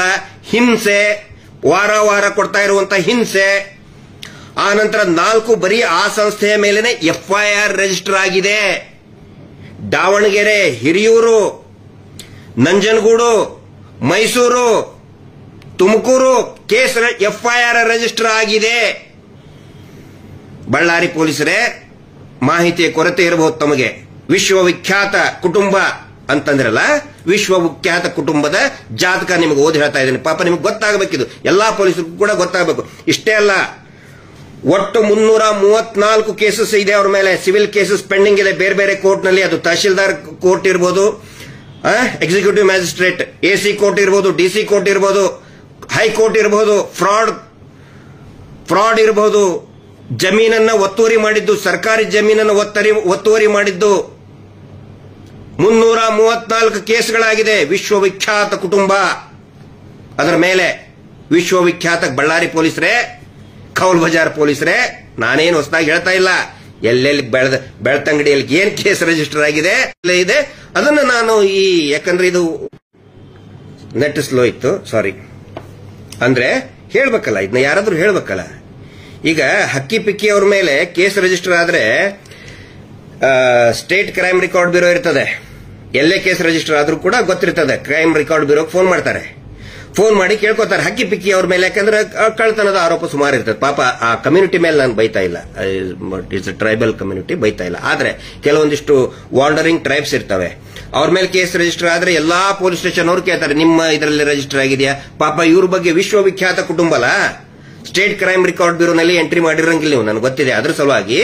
ಹಿಂಸೆ, ವಾರ ಕೊಡ್ತಾ ಇರುವಂತ ಹಿಂಸೆ. ಆ ನಂತರ 4 ಬರೀ ಆ ಸಂಸ್ಥೆಯ ಮೇಲೆನೆ FIR ರಿಜಿಸ್ಟರ್ ಆಗಿದೆ. Davanagere, Hiriyur, Nanjangud, Mysuru, Tumakuru case FIR register ಆಗಿದೆ. ಬಳ್ಳಾರಿ ಪೊಲೀಸರೇ, ಮಾಹಿತಿಯ ಕೊರತೆ ಇರಬಹುದು ತಮಗೆ. ವಿಶ್ವವಿಖ್ಯಾತ ಕುಟುಂಬ ಅಂತಂದ್ರಲ್ಲ, ವಿಶ್ವವಿಖ್ಯಾತ ಕುಟುಂಬದ ಜಾತಕ ನಿಮಗೆ ಓದಿ ಹೇಳ್ತಾ ಇದ್ದೀನಿ. ಪಾಪ ನಿಮಗೆ ಗೊತ್ತಾಗಬೇಕಿದು, ಎಲ್ಲಾ ಪೊಲೀಸರಿಗೂ ಕೂಡ ಗೊತ್ತಾಗಬೇಕು. ಇಷ್ಟೇ ಅಲ್ಲ, ಒಟ್ಟು 334 ಕೇಸಸ್ ಇದೆ ಅವ್ರ ಮೇಲೆ. ಸಿವಿಲ್ ಕೇಸಸ್ ಪೆಂಡಿಂಗ್ ಇದೆ ಬೇರೆ ಬೇರೆ ಕೋರ್ಟ್ ನಲ್ಲಿ. ಅದು ತಹಶೀಲ್ದಾರ್ ಕೋರ್ಟ್ ಇರಬಹುದು, ಎಕ್ಸಿಕ್ಯೂಟಿವ್ ಮ್ಯಾಜಿಸ್ಟ್ರೇಟ್, AC ಕೋರ್ಟ್ ಇರಬಹುದು, DC ಕೋರ್ಟ್ ಇರಬಹುದು, ಹೈಕೋರ್ಟ್ ಇರಬಹುದು, ಫ್ರಾಡ್ ಇರಬಹುದು, ಜಮೀನನ್ನ ಒತ್ತುವರಿ ಮಾಡಿದ್ದು, ಸರ್ಕಾರಿ ಜಮೀನನ್ನು ಒತ್ತುವರಿ ಮಾಡಿದ್ದು. 334 ಕೇಸ್ಗಳಾಗಿದೆ. ವಿಶ್ವವಿಖ್ಯಾತ ಕುಟುಂಬ ಅದರ ಮೇಲೆ. ವಿಶ್ವವಿಖ್ಯಾತ ಬಳ್ಳಾರಿ ಪೊಲೀಸರೇ, ಕೌಲ್ ಬಜಾರ್ ಪೊಲೀಸರೇ, ನಾನೇನು ಹೊಸದಾಗಿ ಹೇಳ್ತಾ ಇಲ್ಲ. ಎಲ್ಲೆಲ್ಲಿ ಬೆಳ್ತಂಗಡಿಯಲ್ಲಿ ಏನ್ ಕೇಸ್ ರಿಜಿಸ್ಟರ್ ಆಗಿದೆ ಇದೆ ಅದನ್ನ ನಾನು ಯಾಕಂದ್ರೆ ಇದು ನೆಟ್ ಸ್ಲೋ ಇತ್ತು, ಸಾರಿ. ಅಂದ್ರೆ ಹೇಳ್ಬೇಕಲ್ಲ, ಇದನ್ನ ಯಾರಾದ್ರೂ ಹೇಳ್ಬೇಕಲ್ಲ. ಈಗ ಹಕ್ಕಿ ಪಿಕ್ಕಿ ಅವ್ರ ಮೇಲೆ ಕೇಸ್ ರಿಜಿಸ್ಟರ್ ಆದ್ರೆ ಸ್ಟೇಟ್ ಕ್ರೈಮ್ ರೆಕಾರ್ಡ್ ಬ್ಯೂರೋ ಇರ್ತದೆ. ಎಲ್ಲೇ ಕೇಸ್ ರಿಜಿಸ್ಟರ್ ಆದ್ರೂ ಕೂಡ ಗೊತ್ತಿರ್ತದೆ. ಕ್ರೈಮ್ ರೆಕಾರ್ಡ್ ಬ್ಯೂರೋಗೆ ಫೋನ್ ಮಾಡ್ತಾರೆ. ಫೋನ್ ಮಾಡಿ ಕೇಳ್ಕೊತಾರೆ ಹಕ್ಕಿ ಪಿಕ್ಕಿ ಅವ್ರ ಮೇಲೆ. ಯಾಕಂದ್ರೆ ಕಳ್ತನದ ಆರೋಪ ಸುಮಾರು ಇರ್ತದೆ. ಪಾಪ ಆ ಕಮ್ಯುನಿಟಿ ಮೇಲೆ ನಾನು ಬೈತಾ ಇಲ್ಲ, ಇಟ್ಸ್ ಟ್ರೈಬಲ್ ಕಮ್ಯುನಿಟಿ, ಬೈತಾ ಇಲ್ಲ. ಆದ್ರೆ ಕೆಲವೊಂದಿಷ್ಟು ವಾಂಡರಿಂಗ್ ಟ್ರೈಬ್ಸ್ ಇರ್ತವೆ, ಅವ್ರ ಮೇಲೆ ಕೇಸ್ ರಿಜಿಸ್ಟರ್ ಆದ್ರೆ ಎಲ್ಲಾ ಪೊಲೀಸ್ ಸ್ಟೇಷನ್ ಅವ್ರು ಕೇಳ್ತಾರೆ ನಿಮ್ಮ ಇದರಲ್ಲಿ ರಿಜಿಸ್ಟರ್ ಆಗಿದೆಯಾ. ಪಾಪ ಇವ್ರ ಬಗ್ಗೆ ವಿಶ್ವವಿಖ್ಯಾತ ಕುಟುಂಬ ಅಲ್ಲ, ಸ್ಟೇಟ್ ಕ್ರೈಮ್ ರೆಕಾರ್ಡ್ ಬ್ಯೂರೋನಲ್ಲಿ ಎಂಟ್ರಿ ಮಾಡಿರಂಗಿಲ್ಲ ನೀವು, ನನಗೆ ಗೊತ್ತಿದೆ. ಅದ್ರ ಸಲುವಾಗಿ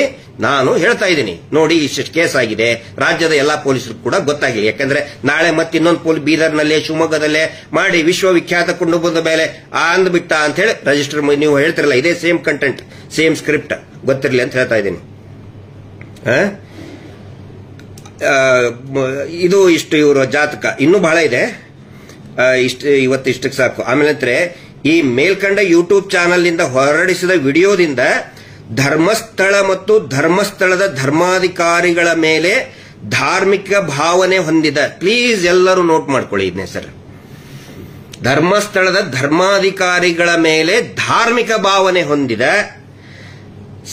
ನಾನು ಹೇಳ್ತಾ ಇದ್ದೀನಿ, ನೋಡಿ ಇಷ್ಟು ಕೇಸ್ ಆಗಿದೆ, ರಾಜ್ಯದ ಎಲ್ಲಾ ಪೊಲೀಸರು ಕೂಡ ಗೊತ್ತಾಗಿದೆ. ಯಾಕಂದ್ರೆ ನಾಳೆ ಮತ್ತೆ ಇನ್ನೊಂದು ಬೀದರ್ನಲ್ಲೇ, ಶಿವಮೊಗ್ಗದಲ್ಲೇ ಮಾಡಿ ವಿಶ್ವವಿಖ್ಯಾತ ಕುಟುಂಬದ ಮೇಲೆ ಅಂದ್ಬಿಟ್ಟ ಅಂತ ಹೇಳಿ ರಿಜಿಸ್ಟರ್ ನೀವು ಹೇಳ್ತಿರಲ್ಲ, ಇದೇ ಸೇಮ್ ಕಂಟೆಂಟ್, ಸೇಮ್ ಸ್ಕ್ರಿಪ್ಟ್ ಗೊತ್ತಿರಲಿ ಅಂತ ಹೇಳ್ತಾ ಇದ್ದೀನಿ. ಇದು ಇಷ್ಟು ಇವರ ಜಾತಕ. ಇನ್ನೂ ಬಹಳ ಇದೆ, ಇವತ್ತಿಷ್ಟಕ್ಕೆ ಸಾಕು. ಆಮೇಲೆ ಈ ಮೇಲ್ಕಂಡ ಯೂಟ್ಯೂಬ್ ಚಾನೆಲ್ ನಿಂದ ಹೊರಡಿಸಿದ ವಿಡಿಯೋದಿಂದ ಧರ್ಮಸ್ಥಳ ಮತ್ತು ಧರ್ಮಸ್ಥಳದ ಧರ್ಮಾಧಿಕಾರಿಗಳ ಮೇಲೆ ಧಾರ್ಮಿಕ ಭಾವನೆ ಹೊಂದಿದ, ಪ್ಲೀಸ್ ಎಲ್ಲರೂ ನೋಟ್ ಮಾಡ್ಕೊಳ್ಳಿ ಇದನ್ನೇ ಸರ್, ಧರ್ಮಸ್ಥಳದ ಧರ್ಮಾಧಿಕಾರಿಗಳ ಮೇಲೆ ಧಾರ್ಮಿಕ ಭಾವನೆ ಹೊಂದಿದ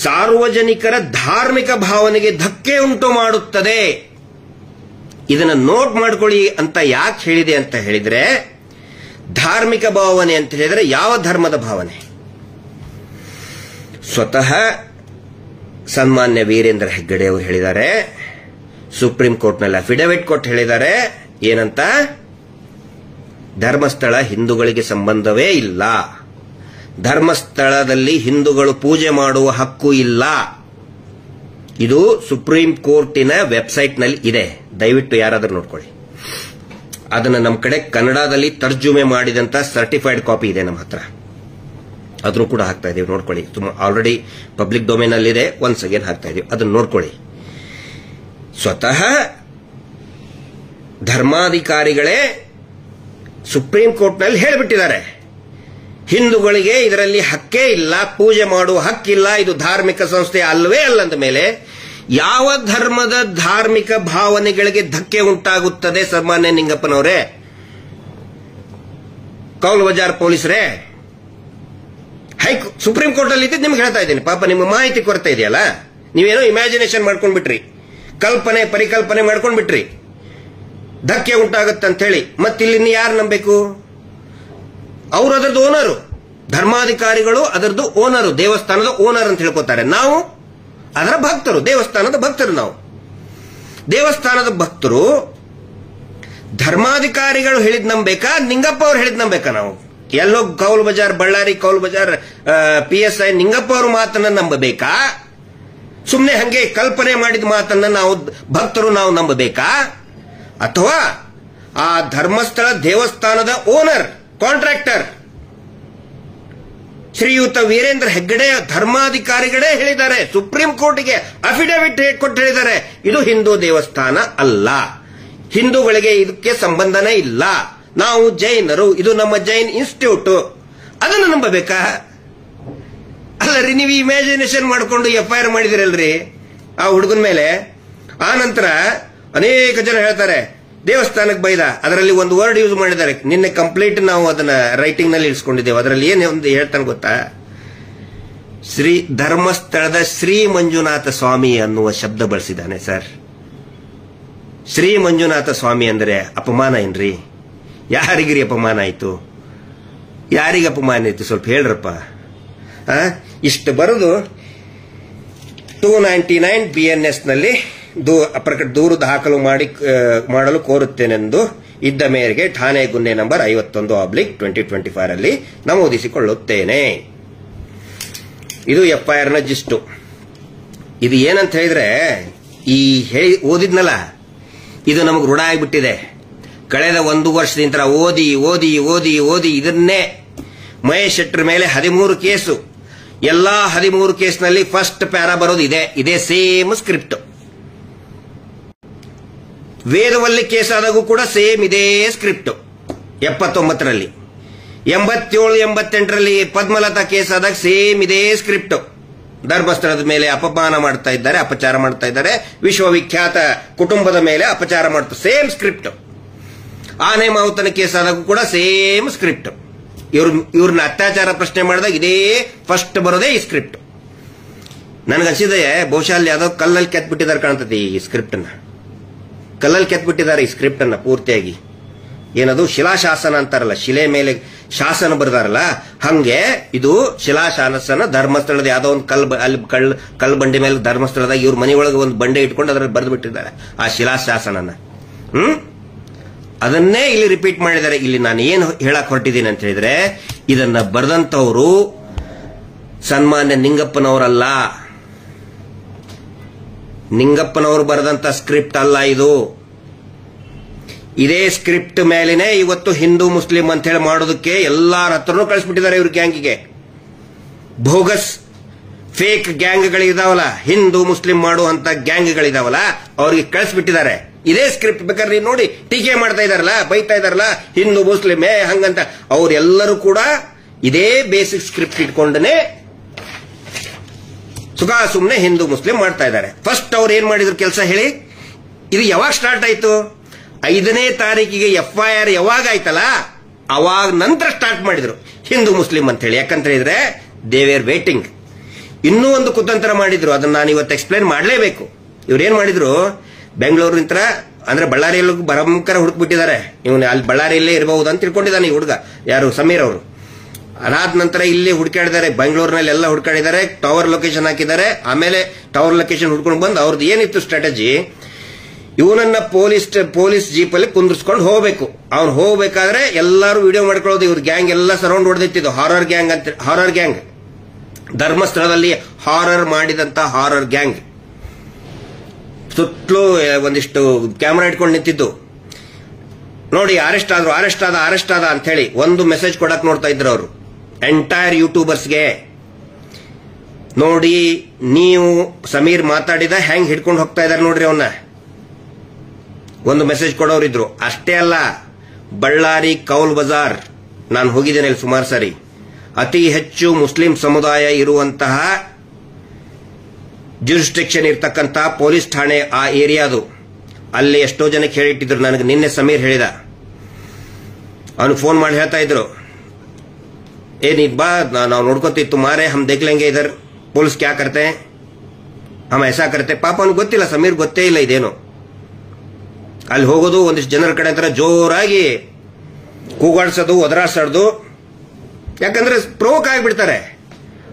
ಸಾರ್ವಜನಿಕರ ಧಾರ್ಮಿಕ ಭಾವನೆಗೆ ಧಕ್ಕೆ ಉಂಟು ಮಾಡುತ್ತದೆ. ಇದನ್ನ ನೋಟ್ ಮಾಡ್ಕೊಳ್ಳಿ ಅಂತ ಯಾಕೆ ಹೇಳಿದೆ ಅಂತ ಹೇಳಿದ್ರೆ, ಧಾರ್ಮಿಕ ಭಾವನೆ ಅಂತ ಹೇಳಿದ್ರೆ ಯಾವ ಧರ್ಮದ ಭಾವನೆ? ಸ್ವತಃ ಸನ್ಮಾನ್ಯ ವೀರೇಂದ್ರ ಹೆಗ್ಗಡೆ ಅವರು ಹೇಳಿದ್ದಾರೆ, ಸುಪ್ರೀಂ ಕೋರ್ಟ್ನಲ್ಲಿ ಅಫಿಡವಿಟ್ ಕೊಟ್ಟು ಹೇಳಿದ್ದಾರೆ. ಏನಂತ? ಧರ್ಮಸ್ಥಳ ಹಿಂದೂಗಳಿಗೆ ಸಂಬಂಧವೇ ಇಲ್ಲ, ಧರ್ಮಸ್ಥಳದಲ್ಲಿ ಹಿಂದೂಗಳು ಪೂಜೆ ಮಾಡುವ ಹಕ್ಕು ಇಲ್ಲ. ಇದು ಸುಪ್ರೀಂ ಕೋರ್ಟಿನ ವೆಬ್ಸೈಟ್ನಲ್ಲಿ ಇದೆ, ದಯವಿಟ್ಟು ಯಾರಾದರೂ ನೋಡ್ಕೊಳ್ಳಿ. ಅದನ್ನು ನಮ್ಮ ಕಡೆ ಕನ್ನಡದಲ್ಲಿ ತರ್ಜುಮೆ ಮಾಡಿದಂತ ಸರ್ಟಿಫೈಡ್ ಕಾಪಿ ಇದೆ ನಮ್ಮ ಹತ್ರ, ಅದ್ರೂ ಕೂಡ ಹಾಕ್ತಾ ಇದೀವಿ, ನೋಡ್ಕೊಳ್ಳಿ. ಆಲ್ರೆಡಿ ಪಬ್ಲಿಕ್ ಡೊಮೇನ್ ಅಲ್ಲಿ ಇದೆ, ಒನ್ಸ್ ಅಗೇನ್ ಹಾಕ್ತಾ ಇದೀವಿ, ಅದನ್ನು ನೋಡ್ಕೊಳ್ಳಿ. ಸ್ವತಃ ಧರ್ಮಾಧಿಕಾರಿಗಳೇ ಸುಪ್ರೀಂ ಕೋರ್ಟ್ನಲ್ಲಿ ಹೇಳಿಬಿಟ್ಟಿದ್ದಾರೆ, ಹಿಂದೂಗಳಿಗೆ ಇದರಲ್ಲಿ ಹಕ್ಕೇ ಇಲ್ಲ, ಪೂಜೆ ಮಾಡುವ ಹಕ್ಕಿಲ್ಲ, ಇದು ಧಾರ್ಮಿಕ ಸಂಸ್ಥೆ ಅಲ್ಲವೇ ಅಲ್ಲಂದ ಮೇಲೆ ಯಾವ ಧರ್ಮದ ಧಾರ್ಮಿಕ ಭಾವನೆಗಳಿಗೆ ಧಕ್ಕೆ ಉಂಟಾಗುತ್ತದೆ? ಸನ್ಮಾನ್ಯ ನಿಂಗಪ್ಪನವರೇ, ಕೌಲ್ ಬಜಾರ್ ಪೊಲೀಸರೇ, ಸುಪ್ರೀಂ ಕೋರ್ಟ್ ಅಲ್ಲಿ ಇದ್ದು ನಿಮ್ಗೆ ಹೇಳ್ತಾ ಇದ್ದೀನಿ. ಪಾಪ ನಿಮ್ಮ ಮಾಹಿತಿ ಕೊರತೆ ಇದೆಯಲ್ಲ, ನೀವೇನೋ ಇಮ್ಯಾಜಿನೇಷನ್ ಮಾಡ್ಕೊಂಡ್ಬಿಟ್ರಿ, ಪರಿಕಲ್ಪನೆ ಮಾಡ್ಕೊಂಡ್ಬಿಟ್ರಿ, ಧಕ್ಕೆ ಉಂಟಾಗುತ್ತಂತ ಹೇಳಿ. ಮತ್ತಿಲ್ಲಿ ಯಾರು ನಂಬೇಕು? ಅವರು ಅದರದ್ದು ಓನರು, ಧರ್ಮಾಧಿಕಾರಿಗಳು ಅದರದ್ದು ಓನರು, ದೇವಸ್ಥಾನದ ಓನರ್ ಅಂತ ಹೇಳ್ಕೊತಾರೆ. ನಾವು ಅದರ ಭಕ್ತರು, ದೇವಸ್ಥಾನದ ಭಕ್ತರು. ನಾವು ದೇವಸ್ಥಾನದ ಭಕ್ತರು. ಧರ್ಮಾಧಿಕಾರಿಗಳು ಹೇಳಿದ್ ನಂಬೇಕಾ, ನಿಂಗಪ್ಪ ಅವ್ರು ಹೇಳಿದ್ ನಂಬೇಕಾ? ನಾವು ಎಲ್ಲೋ ಕೌಲ್ ಬಜಾರ್, ಬಳ್ಳಾರಿ ಕೌಲ್ ಬಜಾರ್ PSI ನಿಂಗಪ್ಪ ಅವ್ರ ಮಾತನ್ನ ನಂಬಬೇಕಾ? ಸುಮ್ಮನೆ ಹಂಗೆ ಕಲ್ಪನೆ ಮಾಡಿದ ಮಾತನ್ನ ನಾವು ಭಕ್ತರು ನಾವು ನಂಬಬೇಕಾ? ಅಥವಾ ಆ ಧರ್ಮಸ್ಥಳ ದೇವಸ್ಥಾನದ ಓನರ್, ಕಾಂಟ್ರಾಕ್ಟರ್ ಶ್ರೀಯುತ ವೀರೇಂದ್ರ ಹೆಗ್ಗಡೆ ಧರ್ಮಾಧಿಕಾರಿಗಳೇ ಹೇಳಿದ್ದಾರೆ, ಸುಪ್ರೀಂ ಕೋರ್ಟ್ಗೆ ಅಫಿಡವಿಟ್ ಕೊಟ್ಟು ಹೇಳಿದ್ದಾರೆ, ಇದು ಹಿಂದೂ ದೇವಸ್ಥಾನ ಅಲ್ಲ, ಹಿಂದೂಗಳಿಗೆ ಇದಕ್ಕೆ ಸಂಬಂಧನೇ ಇಲ್ಲ, ನಾವು ಜೈನರು, ಇದು ನಮ್ಮ ಜೈನ್ ಇನ್ಸ್ಟಿಟ್ಯೂಟ್. ಅದನ್ನು ನಂಬಬೇಕಾ? ಅಲ್ಲರಿ, ನೀವು ಇಮ್ಯಾಜಿನೇಷನ್ ಮಾಡಿಕೊಂಡು FIR ಮಾಡಿದಿರಲ್ರಿ ಆ ಹುಡುಗನ ಮೇಲೆ. ಆ ನಂತರ ಅನೇಕ ಜನ ಹೇಳ್ತಾರೆ ದೇವಸ್ಥಾನಕ್ಕೆ ಬೈದ, ಅದರಲ್ಲಿ ಒಂದು ವರ್ಡ್ ಯೂಸ್ ಮಾಡಿದ್ದಾರೆ. ನಿನ್ನೆ ಕಂಪ್ಲೀಟ್ ನಾವು ಅದನ್ನ ರೈಟಿಂಗ್ ನಲ್ಲಿ ಇರಿಸ್ಕೊಂಡಿದ್ದೇವೆ. ಅದರಲ್ಲಿ ಏನು ಒಂದು ಹೇಳ್ತಾನೆ ಗೊತ್ತಾ? ಧರ್ಮಸ್ಥಳದ ಶ್ರೀ ಮಂಜುನಾಥ ಸ್ವಾಮಿ ಅನ್ನುವ ಶಬ್ದ ಬಳಸಿದ್ದಾನೆ ಸರ್. ಶ್ರೀ ಮಂಜುನಾಥ ಸ್ವಾಮಿ ಅಂದ್ರೆ ಅಪಮಾನ ಏನ್ರಿ? ಯಾರಿಗಿರಿ ಅಪಮಾನ ಆಯ್ತು? ಯಾರಿಗೆ ಅಪಮಾನ ಆಯ್ತು? ಸ್ವಲ್ಪ ಹೇಳ್ರಪ್ಪ. ಇಷ್ಟು ಬರೆದು 299 BNS ನಲ್ಲಿ ದೂರು ದಾಖಲು ಮಾಡಲು ಕೋರುತ್ತೇನೆಂದು ಇದ್ದ ಮೇರೆಗೆ ಠಾಣೆ ಗುನ್ನೆ ನಂಬರ್ 51/2025 ಅಲ್ಲಿ ನಮೂದಿಸಿಕೊಳ್ಳುತ್ತೇನೆ. ಇದು FIR ನ ಜಿಸ್ಟು. ಇದು ಏನಂತ ಹೇಳಿದ್ರೆ, ಈ ಓದಿದ್ನಲ್ಲ, ಇದು ನಮಗೆ ರೂಢ ಆಗಿಬಿಟ್ಟಿದೆ. ಕಳೆದ 1 ವರ್ಷದಿಂದ ಓದಿ ಓದಿ ಓದಿ ಓದಿ ಇದನ್ನೇ. ಮಹೇಶ್ ಶೆಟ್ಟರ್ ಮೇಲೆ 13 ಕೇಸು, ಎಲ್ಲಾ 13 ಕೇಸ್ನಲ್ಲಿ ಫಸ್ಟ್ ಪ್ಯಾರಾ ಬರೋದು ಇದೇ ಸೇಮ್ ಸ್ಕ್ರಿಪ್ಟ್. ವೇದವಲ್ಲಿ ಕೇಸ್ ಆದಾಗೂ ಕೂಡ ಸೇಮ್ ಇದೇ ಸ್ಕ್ರಿಪ್ಟ್. 79ರಲ್ಲಿ, 87, 88ರಲ್ಲಿ ಪದ್ಮಲತಾ ಕೇಸ್ ಆದಾಗ ಸೇಮ್ ಇದೇ ಸ್ಕ್ರಿಪ್ಟ್. ಧರ್ಮಸ್ಥಳದ ಮೇಲೆ ಅಪಮಾನ ಮಾಡ್ತಾ ಇದ್ದಾರೆ, ಅಪಚಾರ ಮಾಡ್ತಾ ಇದ್ದಾರೆ, ವಿಶ್ವವಿಖ್ಯಾತ ಕುಟುಂಬದ ಮೇಲೆ ಅಪಚಾರ ಮಾಡ್ತಾರೆ, ಸೇಮ್ ಸ್ಕ್ರಿಪ್ಟ್. ಆನೆ ಮಾವುತನ ಕೇಸ್ ಆದಾಗೂ ಕೂಡ ಸೇಮ್ ಸ್ಕ್ರಿಪ್ಟ್. ಇವ್ರನ್ನ ಅತ್ಯಾಚಾರ ಪ್ರಶ್ನೆ ಮಾಡಿದಾಗ ಇದೇ ಫಸ್ಟ್ ಬರೋದೇ ಈ ಸ್ಕ್ರಿಪ್ಟ್. ನನಗನ್ಸಿದೆ ಬಹುಶಃ ಅಲ್ಲಿ ಯಾವುದೋ ಕಲ್ಲಲ್ಲಿ ಕೆತ್ಬಿಟ್ಟಿದ್ದಾರೆ ಕಾಣ್ತದೆ. ಈ ಸ್ಕ್ರಿಪ್ಟ್ ಅನ್ನ ಕಲ್ಲಲ್ಲಿ ಕೆತ್ಬಿಟ್ಟಿದ್ದಾರೆ, ಈ ಸ್ಕ್ರಿಪ್ಟ್ ಅನ್ನ ಪೂರ್ತಿಯಾಗಿ. ಏನದು ಶಿಲಾಶಾಸನ ಅಂತಾರಲ್ಲ, ಶಿಲೆ ಮೇಲೆ ಶಾಸನ ಬರೆದಾರಲ್ಲ, ಹಂಗೆ ಇದು ಶಿಲಾಶಾಸನ. ಧರ್ಮಸ್ಥಳದ ಯಾವುದೋ ಒಂದು ಕಲ್ಲು ಬಂಡಿ ಮೇಲೆ ಧರ್ಮಸ್ಥಳದಾಗ ಇವ್ರ ಮನೆಯೊಳಗೆ ಒಂದು ಬಂಡೆ ಇಟ್ಕೊಂಡು ಅದರಲ್ಲಿ ಬರೆದು ಬಿಟ್ಟಿದ್ದಾರೆ ಆ ಶಿಲಾಶಾಸನನ. ಅದನ್ನೇ ಇಲ್ಲಿ ರಿಪೀಟ್ ಮಾಡಿದ್ದಾರೆ. ಇಲ್ಲಿ ನಾನು ಏನು ಹೇಳಕ್ ಹೊರಟಿದ್ದೀನಿ ಅಂತ ಹೇಳಿದ್ರೆ, ಇದನ್ನ ಬರೆದಂತವರು ಸನ್ಮಾನ್ಯ ನಿಂಗಪ್ಪನವರಲ್ಲ, ನಿಂಗಪ್ಪನವರು ಬರೆದಂತ ಸ್ಕ್ರಿಪ್ಟ್ ಅಲ್ಲ ಇದು. ಇದೇ ಸ್ಕ್ರಿಪ್ಟ್ ಮೇಲಿನೇ ಇವತ್ತು ಹಿಂದೂ ಮುಸ್ಲಿಂ ಅಂತ ಹೇಳಿ ಮಾಡೋದಕ್ಕೆ ಎಲ್ಲಾರ ಹತ್ರನೂ ಕಳಿಸ್ಬಿಟ್ಟಿದ್ದಾರೆ. ಇವ್ರ ಗ್ಯಾಂಗಿಗೆ ಬೋಗಸ್ ಫೇಕ್ ಗ್ಯಾಂಗ್ಗಳಿದಾವಲ್ಲ, ಹಿಂದೂ ಮುಸ್ಲಿಂ ಮಾಡುವಂತ ಗ್ಯಾಂಗ್ಗಳಿದಾವಲ್ಲ, ಅವ್ರಿಗೆ ಕಳಿಸ್ಬಿಟ್ಟಿದ್ದಾರೆ ಇದೇ ಸ್ಕ್ರಿಪ್ಟ್. ಬೇಕಾದ್ರೆ ನೀವು ನೋಡಿ, ಟೀಕೆ ಮಾಡ್ತಾ ಇದಾರಲ್ಲ, ಬೈತಾ ಇದಾರಲ್ಲ, ಹಿಂದೂ ಮುಸ್ಲಿಂ ಹಂಗಂತ. ಅವರೆಲ್ಲರೂ ಕೂಡ ಇದೇ ಬೇಸಿಕ್ ಸ್ಕ್ರಿಪ್ಟ್ ಇಟ್ಕೊಂಡೇ ಸುಮ್ಮನೆ ಹಿಂದೂ ಮುಸ್ಲಿಂ ಮಾಡ್ತಾ ಇದ್ದಾರೆ. ಫಸ್ಟ್ ಅವ್ರು ಏನ್ ಮಾಡಿದ್ರು ಕೆಲಸ ಹೇಳಿ? ಇದು ಯಾವಾಗ ಸ್ಟಾರ್ಟ್ ಆಯ್ತು? 5ನೇ ತಾರೀಕಿಗೆ FIR ಯಾವಾಗ ಆಯ್ತಲ್ಲ, ಅವಾಗ ನಂತರ ಸ್ಟಾರ್ಟ್ ಮಾಡಿದ್ರು ಹಿಂದೂ ಮುಸ್ಲಿಂ ಅಂತ ಹೇಳಿ. ಯಾಕಂತ ಹೇಳಿದ್ರೆ ದೇ ವೇರ್ ವೇಟಿಂಗ್. ಇನ್ನೂ ಒಂದು ಕುತಂತ್ರ ಮಾಡಿದ್ರು, ಅದನ್ನ ನಾನು ಇವತ್ತು ಎಕ್ಸ್ಪ್ಲೇನ್ ಮಾಡಲೇಬೇಕು. ಇವ್ರೇನ್ ಮಾಡಿದ್ರು, ಬೆಂಗಳೂರಿನ ಅಂದ್ರೆ ಬಳ್ಳಾರಿಯಲ್ಲೂ ಭಯಂಕರ ಹುಡುಕ್ಬಿಟ್ಟಿದ್ದಾರೆ. ಇವನು ಅಲ್ಲಿ ಬಳ್ಳಾರಿಯಲ್ಲೇ ಇರಬಹುದು ಅಂತ ತಿಳ್ಕೊಂಡಿದ್ದಾನೆ ಈ ಹುಡುಗ, ಯಾರು ಸಮೀರ್ ಅವರು. ಅದಾದ ನಂತರ ಇಲ್ಲಿ ಹುಡುಕಾಡಿದ್ದಾರೆ, ಬೆಂಗಳೂರಿನಲ್ಲಿ ಎಲ್ಲ ಹುಡುಕಾಡಿದ್ದಾರೆ, ಟವರ್ ಲೊಕೇಶನ್ ಹಾಕಿದ್ದಾರೆ. ಆಮೇಲೆ ಟವರ್ ಲೊಕೇಶನ್ ಹುಡ್ಕೊಂಡು ಬಂದು ಅವ್ರದ್ದು ಏನಿತ್ತು ಸ್ಟ್ರಾಟಜಿ, ಇವನನ್ನ ಪೊಲೀಸ್ ಜೀಪಲ್ಲಿ ಕುಂದಿರ್ಸ್ಕೊಂಡು ಹೋಗ್ಬೇಕು. ಅವ್ನು ಹೋಗ್ಬೇಕಾದ್ರೆ ಎಲ್ಲರೂ ವಿಡಿಯೋ ಮಾಡ್ಕೊಳ್ಳೋದು. ಇವ್ರ ಗ್ಯಾಂಗ್ ಎಲ್ಲ ಸರೌಂಡ್ ಹೊಡೆದಿತ್ತಿದ್ದು ಹಾರರ್ ಗ್ಯಾಂಗ್ ಧರ್ಮಸ್ಥಳದಲ್ಲಿ ಹಾರರ್ ಮಾಡಿದಂತ ಹಾರರ್ ಗ್ಯಾಂಗ್ ಸುತ್ತಲೂ ಒಂದಿಷ್ಟು ಕ್ಯಾಮೆರಾ ಇಟ್ಕೊಂಡು ನಿಂತಿದ್ದು. ನೋಡಿ ಅರೆಸ್ಟ್ ಆದ ಅಂತ ಹೇಳಿ ಒಂದು ಮೆಸೇಜ್ ಕೊಡಕ್ ನೋಡ್ತಾ ಇದ್ರು ಅವರು ಎಂಟೈರ್ ಯೂಟ್ಯೂಬರ್ಸ್ಗೆ. ನೋಡಿ ನೀವು ಸಮೀರ್ ಮಾತಾಡಿದ ಹೆಂಗ್ ಹಿಡ್ಕೊಂಡು ಹೋಗ್ತಾ ಇದಾರೆ ನೋಡ್ರಿ ಅವನ್ನ. ಒಂದು ಮೆಸೇಜ್ ಕೊಡೋರಿದ್ರು. ಅಷ್ಟೇ ಅಲ್ಲ, ಬಳ್ಳಾರಿ ಕೌಲ್ ಬಜಾರ್ ನಾನು ಹೋಗಿದ್ದೇನೆ ಇಲ್ಲಿ ಸುಮಾರು ಸಾರಿ. ಅತಿ ಹೆಚ್ಚು ಮುಸ್ಲಿಂ ಸಮುದಾಯ ಇರುವಂತಹ ಜ್ಯೂರಿಸ್ಡಿಕ್ಷನ್ ಇರ್ತಕ್ಕಂತಹ ಪೊಲೀಸ್ ಠಾಣೆ ಆ ಏರಿಯಾದು. ಅಲ್ಲಿ ಎಷ್ಟೋ ಜನಕ್ಕೆ ಹೇಳಿಟ್ಟಿದ್ರು. ನನಗೆ ನಿನ್ನೆ ಸಮೀರ್ ಹೇಳಿದ, ಅವನು ಫೋನ್ ಮಾಡಿ ಹೇಳ್ತಾ ಇದ್ರು, ನೀ ಬಾ ನಾವು ನೋಡ್ಕೊಂತೀವಿ ತುಮಾರೆ ಹಮ್ ದೇಖ್ ಲೆಂಗೆ ಇದರ್ ಪೊಲೀಸ್ ಕ್ಯಾ ಕರ್ತೆ ಹಮ್ ಐಸಾ ಕರ್ತೆ. ಪಾಪ ಅವ್ನಿಗೆ ಗೊತ್ತಿಲ್ಲ, ಸಮೀರ್ ಗೊತ್ತೇ ಇಲ್ಲ ಇದೇನು. ಅಲ್ಲಿ ಹೋಗೋದು ಒಂದಿಷ್ಟು ಜನರ ಕಡೆ ಅಂತಾರೆ ಜೋರಾಗಿ ಕೂಗಾಡ್ಸೋದು, ಒದರಾಡ್ಸೋದು. ಯಾಕಂದ್ರೆ ಪ್ರೋಕ್ ಆಗಿಬಿಡ್ತಾರೆ.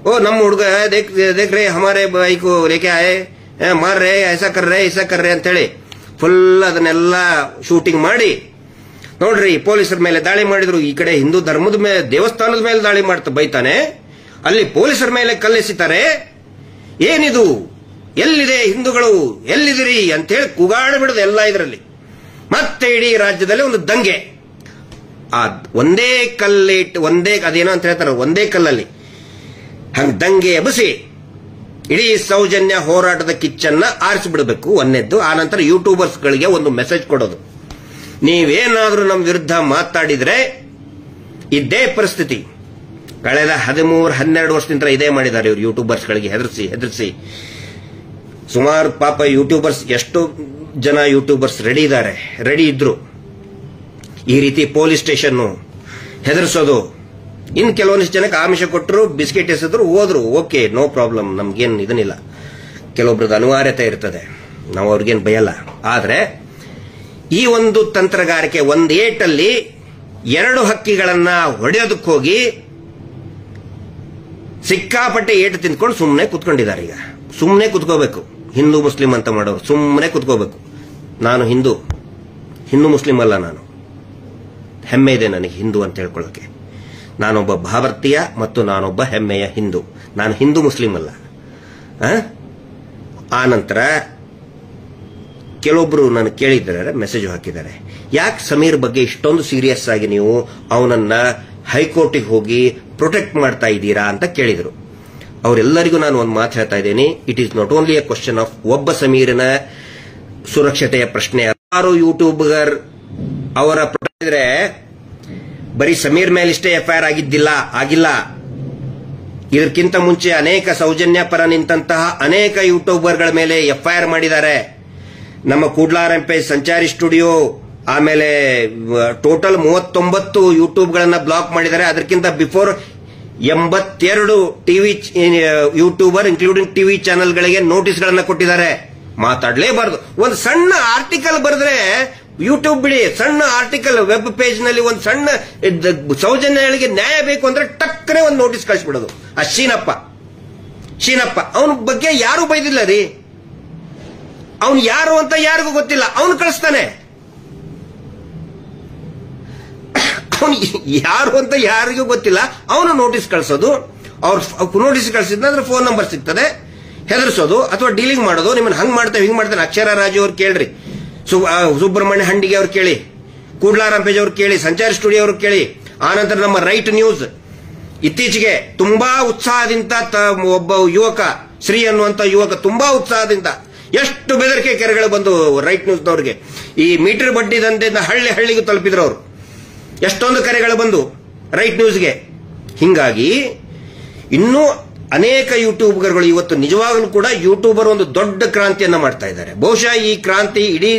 ಓ ನಮ್ಮ ಹುಡುಗ ದೇಖ್ ರೇ ಹಮಾರೆ ಬೈಕು ಲೇಕೆ ಆಯೆ ಮಾರ್ ರೇ ಐಸಾ ಕರ್ ರೇ ಅಂತ ಹೇಳಿ ಫುಲ್ ಅದನ್ನೆಲ್ಲ ಶೂಟಿಂಗ್ ಮಾಡಿ ನೋಡ್ರಿ ಪೊಲೀಸರ ಮೇಲೆ ದಾಳಿ ಮಾಡಿದ್ರು. ಈ ಕಡೆ ಹಿಂದೂ ಧರ್ಮದ ಮೇಲೆ ದೇವಸ್ಥಾನದ ಮೇಲೆ ದಾಳಿ ಮಾಡ್ತಾ ಬೈತಾನೆ, ಅಲ್ಲಿ ಪೊಲೀಸರ ಮೇಲೆ ಕಲ್ಲೆಸಿತಾರೆ. ಏನಿದು, ಎಲ್ಲಿದೆ ಹಿಂದೂಗಳು, ಎಲ್ಲಿದಿರಿ ಅಂತೇಳಿ ಕೂಗಾಡ್ಬಿಡುದು ಎಲ್ಲ ಇದರಲ್ಲಿ. ಮತ್ತೆ ಇಡೀ ರಾಜ್ಯದಲ್ಲಿ ಒಂದು ದಂಗೆ. ಆ ಒಂದೇ ಅದೇನೋ ಅಂತ ಹೇಳ್ತಾರೆ, ಒಂದೇ ಕಲ್ಲಲ್ಲಿ ಹಂಗ ದಂಗೆ ಎಬಸಿ ಇಡೀ ಸೌಜನ್ಯ ಹೋರಾಟದ ಕಿಚ್ಚನ್ನ ಆರಿಸಿಬಿಡಬೇಕು ಒಂದೆದ್ದು. ಆನಂತರ ಯೂಟ್ಯೂಬರ್ಸ್ಗಳಿಗೆ ಒಂದು ಮೆಸೇಜ್ ಕೊಡೋದು, ನೀವೇನಾದ್ರೂ ನಮ್ಮ ವಿರುದ್ಧ ಮಾತಾಡಿದ್ರೆ ಇದೇ ಪರಿಸ್ಥಿತಿ. ಕಳೆದ 13-12 ವರ್ಷದಿಂದ ಇದೇ ಮಾಡಿದ್ದಾರೆ ಇವರು ಯೂಟ್ಯೂಬರ್ಸ್ಗಳಿಗೆ ಹೆದರಿಸಿ. ಸುಮಾರು ಪಾಪ ಯೂಟ್ಯೂಬರ್ಸ್, ಎಷ್ಟು ಜನ ಯೂಟ್ಯೂಬರ್ಸ್ ರೆಡಿ ಇದ್ರು ಈ ರೀತಿ ಪೊಲೀಸ್ ಸ್ಟೇಷನ್ ಹೆದರಿಸೋದು. ಇನ್ ಕೆಲವೊಂದಿಷ್ಟು ಜನಕ್ಕೆ ಆಮಿಷ ಕೊಟ್ಟರು, ಬಿಸ್ಕೆಟ್ ಎಸೆದ್ರು, ಹೋದ್ರು. ಓಕೆ, ನೋ ಪ್ರಾಬ್ಲಮ್, ನಮ್ಗೇನು ಇದನ್ನಿಲ್ಲ. ಕೆಲವೊಬ್ರದ್ದು ಅನಿವಾರ್ಯತೆ ಇರ್ತದೆ, ನಾವು ಅವ್ರಿಗೇನು ಬಯಲ್ಲ. ಆದ್ರೆ ಈ ಒಂದು ತಂತ್ರಗಾರಿಕೆ ಒಂದು ಏಟಲ್ಲಿ 2 ಹಕ್ಕಿಗಳನ್ನ ಹೊಡೆಯೋದಕ್ಕೆ ಹೋಗಿ ಸಿಕ್ಕಾಪಟ್ಟೆ ಏಟು ತಿಂದ್ಕೊಂಡು ಸುಮ್ಮನೆ ಕುತ್ಕೊಂಡಿದ್ದಾರೆ. ಈಗ ಸುಮ್ಮನೆ ಕುತ್ಕೋಬೇಕು. ಹಿಂದೂ ಮುಸ್ಲಿಂ ಅಂತ ಮಾಡೋರು ಸುಮ್ಮನೆ ಕುತ್ಕೋಬೇಕು. ನಾನು ಹಿಂದೂ ಮುಸ್ಲಿಂ ಅಲ್ಲ. ನಾನು ಹೆಮ್ಮೆ ಇದೆ ನನಗೆ ಹಿಂದೂ ಅಂತ ಹೇಳ್ಕೊಳ್ಳೋಕೆ. ನಾನೊಬ್ಬ ಭಾರತೀಯ ಮತ್ತು ನಾನೊಬ್ಬ ಹೆಮ್ಮೆಯ ಹಿಂದೂ. ನಾನು ಹಿಂದೂ ಮುಸ್ಲಿಂ ಅಲ್ಲ. ಆ ನಂತರ ಕೆಲವೊಬ್ರು ನಾನು ಕೇಳಿದ್ದಾರೆ, ಮೆಸೇಜ್ ಹಾಕಿದ್ದಾರೆ, ಯಾಕೆ ಸಮೀರ್ ಬಗ್ಗೆ ಇಷ್ಟೊಂದು ಸೀರಿಯಸ್ ಆಗಿ ನೀವು ಅವನನ್ನ ಹೈಕೋರ್ಟಿಗೆ ಹೋಗಿ ಪ್ರೊಟೆಕ್ಟ್ ಮಾಡ್ತಾ ಇದ್ದೀರಾ ಅಂತ ಕೇಳಿದರು. ಅವರೆಲ್ಲರಿಗೂ ನಾನು ಒಂದು ಮಾತು ಹೇಳ್ತಾ ಇದ್ದೀನಿ, it is not only A question of ಒಬ್ಬ ಸಮೀರನ ಸುರಕ್ಷತೆಯ ಪ್ರಶ್ನೆ. ಯಾರು ಯೂಟ್ಯೂಬರ್ ಅವರ ಪ್ರೊಟೆಕ್ಟ್ ಬರೀ ಸಮೀರ್ ಮೇಲಿಷ್ಟೇ ಎಫ್ಐಆರ್ ಆಗಿಲ್ಲ. ಇದಕ್ಕಿಂತ ಮುಂಚೆ ಅನೇಕ ಸೌಜನ್ಯ ಪರ ನಿಂತಹ ಅನೇಕ ಯೂಟ್ಯೂಬರ್ಗಳ ಮೇಲೆ ಎಫ್ಐಆರ್ ಮಾಡಿದ್ದಾರೆ. ನಮ್ಮ ಕೂಡ್ಲಾರಂಪೆ ಸಂಚಾರಿ ಸ್ಟುಡಿಯೋ, ಆಮೇಲೆ ಟೋಟಲ್ 39 ಯೂಟ್ಯೂಬ್ಗಳನ್ನ ಬ್ಲಾಕ್ ಮಾಡಿದ್ದಾರೆ. ಅದಕ್ಕಿಂತ before 82 TV YouTuber including TV ಚಾನೆಲ್ಗಳಿಗೆ ನೋಟಿಸ್ಗಳನ್ನ ಕೊಟ್ಟಿದ್ದಾರೆ. ಮಾತಾಡಲೇಬಾರದು. ಒಂದು ಸಣ್ಣ ಆರ್ಟಿಕಲ್ ಬರೆದ್ರೆ ಯೂಟ್ಯೂಬ್ ಬಿಡಿ, ಸಣ್ಣ ಆರ್ಟಿಕಲ್ ವೆಬ್ ಪೇಜ್ ನಲ್ಲಿ ಒಂದು ಸಣ್ಣ ಸೌಜನ್ಯಗಳಿಗೆ ನ್ಯಾಯ ಬೇಕು ಅಂದ್ರೆ ಟಕ್ಕನೆ ಒಂದು ನೋಟಿಸ್ ಕಳಿಸ್ಬಿಡೋದು. ಆ ಶೀನಪ್ಪ ಅವನ ಬಗ್ಗೆ ಯಾರು ಬೈದಿಲ್ಲ ರೀ. ಅವನು ಯಾರು ಅಂತ ಯಾರಿಗೂ ಗೊತ್ತಿಲ್ಲ, ಅವನು ಕಳಿಸ್ತಾನೆ. ಅವನು ಯಾರು ಅಂತ ಯಾರಿಗೂ ಗೊತ್ತಿಲ್ಲ, ಅವನು ನೋಟಿಸ್ ಕಳಿಸೋದು. ಅವ್ರು ನೋಟಿಸ್ ಕಳಿಸಿದ್ರೆ ಫೋನ್ ನಂಬರ್ ಸಿಗ್ತದೆ, ಹೆದರ್ಸೋದು ಅಥವಾ ಡೀಲಿಂಗ್ ಮಾಡೋದು. ನಿಮ್ಮನ್ನ ಹಂಗ್ ಮಾಡ್ತೇವೆ ಹಿಂಗ್ ಮಾಡ್ತೇನೆ. ಅಕ್ಷರ ರಾಜು ಅವ್ರು ಕೇಳ್ರಿ, ಸುಬ್ರಹ್ಮಣ್ಯ ಹಂಡಿಗೆ ಅವ್ರು ಕೇಳಿ, ಕೂಡ್ಲಾರಂಪೇಜ್ ಅವ್ರು ಕೇಳಿ, ಸಂಚಾರಿ ಸ್ಟುಡಿಯೋ ಅವ್ರು ಕೇಳಿ. ಆನಂತರ ನಮ್ಮ ರೈಟ್ ನ್ಯೂಸ್ ಇತ್ತೀಚೆಗೆ ತುಂಬಾ ಉತ್ಸಾಹದಿಂದ ಒಬ್ಬ ಯುವಕ, ಶ್ರೀ ಅನ್ನುವಂತ ಯುವಕ ತುಂಬಾ ಉತ್ಸಾಹದಿಂದ ಎಷ್ಟು ಬೆದರಿಕೆ ಕೆರೆಗಳು ಬಂದು ರೈಟ್ ನ್ಯೂಸ್ನವ್ರಿಗೆ ಈ ಮೀಟರ್ ಬಡ್ಡಿ ದಂಧೆಯಿಂದ ಹಳ್ಳಿಗೂ ತಲುಪಿದ್ರು ಅವರು. ಎಷ್ಟೊಂದು ಕರೆಗಳು ಬಂದು ರೈಟ್ ನ್ಯೂಸ್ಗೆ. ಹಿಂಗಾಗಿ ಇನ್ನೂ ಅನೇಕ ಯೂಟ್ಯೂಬರ್ಗಳು ಇವತ್ತು ನಿಜವಾಗಲೂ ಕೂಡ ಯೂಟ್ಯೂಬರ್ ಒಂದು ದೊಡ್ಡ ಕ್ರಾಂತಿಯನ್ನ ಮಾಡ್ತಾ ಇದ್ದಾರೆ. ಬಹುಶಃ ಈ ಕ್ರಾಂತಿ ಇಡೀ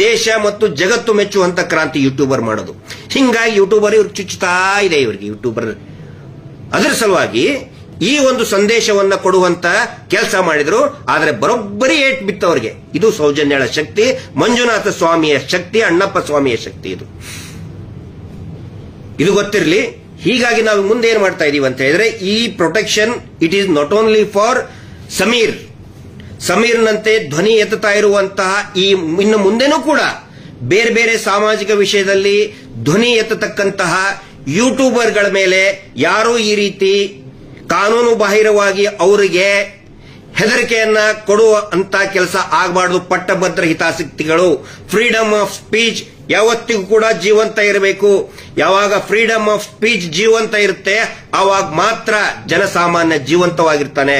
ದೇಶ ಮತ್ತು ಜಗತ್ತು ಮೆಚ್ಚುವಂತ ಕ್ರಾಂತಿ ಯೂಟ್ಯೂಬರ್ ಮಾಡೋದು. ಹಿಂಗಾಗಿ ಯೂಟ್ಯೂಬರ್ ಇವ್ರಿಗೆ ಚುಚ್ಚುತ್ತಾ ಇದೆ. ಇವರಿಗೆ ಯೂಟ್ಯೂಬರ್ ಅದರ ಸಲುವಾಗಿ ಈ ಒಂದು ಸಂದೇಶವನ್ನ ಕೊಡುವಂತ ಕೆಲಸ ಮಾಡಿದ್ರು. ಆದರೆ ಬರೋಬ್ಬರಿ ಏಟ್ ಬಿತ್ತವರಿಗೆ. ಇದು ಸೌಜನ್ಯಳ ಶಕ್ತಿ, ಮಂಜುನಾಥ ಸ್ವಾಮಿಯ ಶಕ್ತಿ, ಅಣ್ಣಪ್ಪ ಸ್ವಾಮಿಯ ಶಕ್ತಿ. ಇದು ಗೊತ್ತಿರಲಿ. ಹೀಗಾಗಿ ನಾವು ಮುಂದೆ ಏನ್ ಮಾಡ್ತಾ ಇದೀವಿ ಅಂತ ಹೇಳಿದ್ರೆ, ಈ protection it is not only for Sameer. ಸಮೀರ್ನಂತೆ ಧ್ವನಿ ಎತ್ತುತ್ತಾ ಇರುವಂತಹ ಈ ಇನ್ನು ಮುಂದೆನೂ ಕೂಡ ಬೇರೆ ಬೇರೆ ಸಾಮಾಜಿಕ ವಿಷಯದಲ್ಲಿ ಧ್ವನಿ ಎತ್ತತಕ್ಕಂತಹ ಯೂಟ್ಯೂಬರ್ಗಳ ಮೇಲೆ ಯಾರೂ ಈ ರೀತಿ ಕಾನೂನು ಬಾಹಿರವಾಗಿ ಅವರಿಗೆ ಹೆದರಿಕೆಯನ್ನ ಕೊಡುವಂತ ಕೆಲಸ ಆಗಬಾರದು. ಪಟ್ಟಭದ್ರ ಹಿತಾಸಕ್ತಿಗಳು ಫ್ರೀಡಮ್ ಆಫ್ ಸ್ಪೀಚ್ ಯಾವತ್ತಿಗೂ ಕೂಡ ಜೀವಂತ ಇರಬೇಕು. ಯಾವಾಗ ಫ್ರೀಡಮ್ ಆಫ್ ಸ್ಪೀಚ್ ಜೀವಂತ ಇರುತ್ತೆ ಆವಾಗ ಮಾತ್ರ ಜನಸಾಮಾನ್ಯ ಜೀವಂತವಾಗಿರ್ತಾನೆ.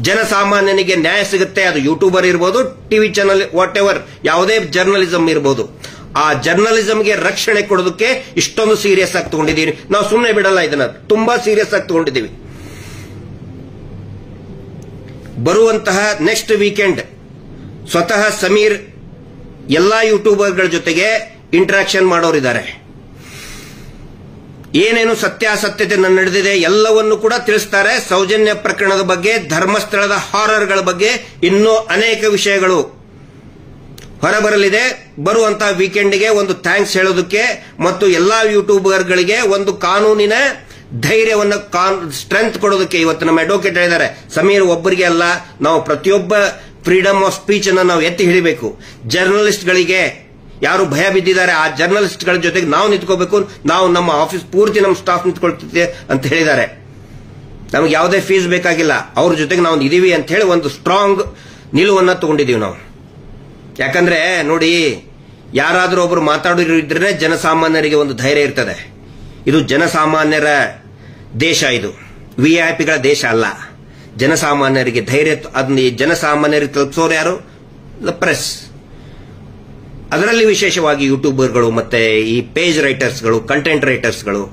ಜನಸಾಮಾನ್ಯನಿಗೆ ನ್ಯಾಯ ಸಿಗುತ್ತೆ. ಅದು ಯೂಟ್ಯೂಬರ್ ಇರಬಹುದು, ಟಿವಿ ಚಾನಲ್, ವಾಟ್ ಎವರ್, ಯಾವುದೇ ಜರ್ನಲಿಸಂ ಇರಬಹುದು. ಆ ಜರ್ನಲಿಸಂಗೆ ರಕ್ಷಣೆ ಕೊಡೋದಕ್ಕೆ ಇಷ್ಟೊಂದು ಸೀರಿಯಸ್ ಆಗಿ ತಗೊಂಡಿದ್ದೀವಿ. ನಾವು ಸುಮ್ಮನೆ ಬಿಡಲ್ಲ, ಇದನ್ನ ತುಂಬಾ ಸೀರಿಯಸ್ ಆಗಿ ತಗೊಂಡಿದ್ದೀವಿ. ಬರುವಂತಹ ನೆಕ್ಸ್ಟ್ ವೀಕೆಂಡ್ ಸ್ವತಃ ಸಮೀರ್ ಎಲ್ಲಾ ಯೂಟ್ಯೂಬರ್ಗಳ ಜೊತೆಗೆ ಇಂಟರಾಕ್ಷನ್ ಮಾಡೋರಿದ್ದಾರೆ. ಏನೇನು ಸತ್ಯಾಸತ್ಯತೆ ನಡೆದಿದೆ ಎಲ್ಲವನ್ನು ಕೂಡ ತಿಳಿಸ್ತಾರೆ. ಸೌಜನ್ಯ ಪ್ರಕರಣದ ಬಗ್ಗೆ, ಧರ್ಮಸ್ಥಳದ ಹಾರರ್ಗಳ ಬಗ್ಗೆ ಇನ್ನೂ ಅನೇಕ ವಿಷಯಗಳು ಹೊರಬರಲಿದೆ. ಬರುವಂತಹ ವೀಕೆಂಡ್ಗೆ ಒಂದು ಥ್ಯಾಂಕ್ಸ್ ಹೇಳೋದಕ್ಕೆ ಮತ್ತು ಎಲ್ಲಾ ಯೂಟ್ಯೂಬರ್ಗಳಿಗೆ ಒಂದು ಕಾನೂನಿನ ಧೈರ್ಯವನ್ನು ಸ್ಟ್ರೆಂತ್ ಕೊಡೋದಕ್ಕೆ ಇವತ್ತು ನಮ್ಮ ಅಡ್ವೊಕೇಟ್ ಹೇಳಿದ್ದಾರೆ, ಸಮೀರ್ ಒಬ್ಬರಿಗೆ ಅಲ್ಲ, ನಾವು ಪ್ರತಿಯೊಬ್ಬ ಫ್ರೀಡಮ್ ಆಫ್ ಸ್ಪೀಚ್ ಅನ್ನು ನಾವು ಎತ್ತಿ ಹಿಡಿಬೇಕು. ಜರ್ನಲಿಸ್ಟ್ಗಳಿಗೆ ಯಾರು ಭಯ ಬಿದ್ದಿದ್ದಾರೆ ಆ ಜರ್ನಲಿಸ್ಟ್ಗಳ ಜೊತೆಗೆ ನಾವು ನಿಂತ್ಕೋಬೇಕು. ನಾವು ನಮ್ಮ ಆಫೀಸ್ ಪೂರ್ತಿ ನಮ್ಮ ಸ್ಟಾಫ್ ನಿಂತ್ಕೊಳ್ತಿದ್ದೆ ಅಂತ ಹೇಳಿದ್ದಾರೆ. ನಮಗೆ ಯಾವುದೇ ಫೀಸ್ ಬೇಕಾಗಿಲ್ಲ, ಅವ್ರ ಜೊತೆಗೆ ನಾವು ಇದೀವಿ ಅಂತ ಹೇಳಿ ಒಂದು ಸ್ಟ್ರಾಂಗ್ ನಿಲುವನ್ನ ತಗೊಂಡಿದೀವಿ ನಾವು. ಯಾಕಂದ್ರೆ ನೋಡಿ, ಯಾರಾದರೂ ಒಬ್ರು ಮಾತಾಡೋರು ಇದ್ರೆ ಜನಸಾಮಾನ್ಯರಿಗೆ ಒಂದು ಧೈರ್ಯ ಇರ್ತದೆ. ಇದು ಜನಸಾಮಾನ್ಯರ ದೇಶ, ಇದು ವಿಐಪಿಗಳ ದೇಶ ಅಲ್ಲ. ಜನಸಾಮಾನ್ಯರಿಗೆ ಧೈರ್ಯ, ಅದನ್ನ ಜನಸಾಮಾನ್ಯರಿಗೆ ತಲುಪಿಸೋರು ಯಾರು? ಪ್ರೆಸ್. ಅದರಲ್ಲಿ ವಿಶೇಷವಾಗಿ ಯೂಟ್ಯೂಬರ್ಗಳು ಮತ್ತೆ ಈ ಪೇಜ್ ರೈಟರ್ಸ್ಗಳು, ಕಂಟೆಂಟ್ ರೈಟರ್ಸ್ಗಳು,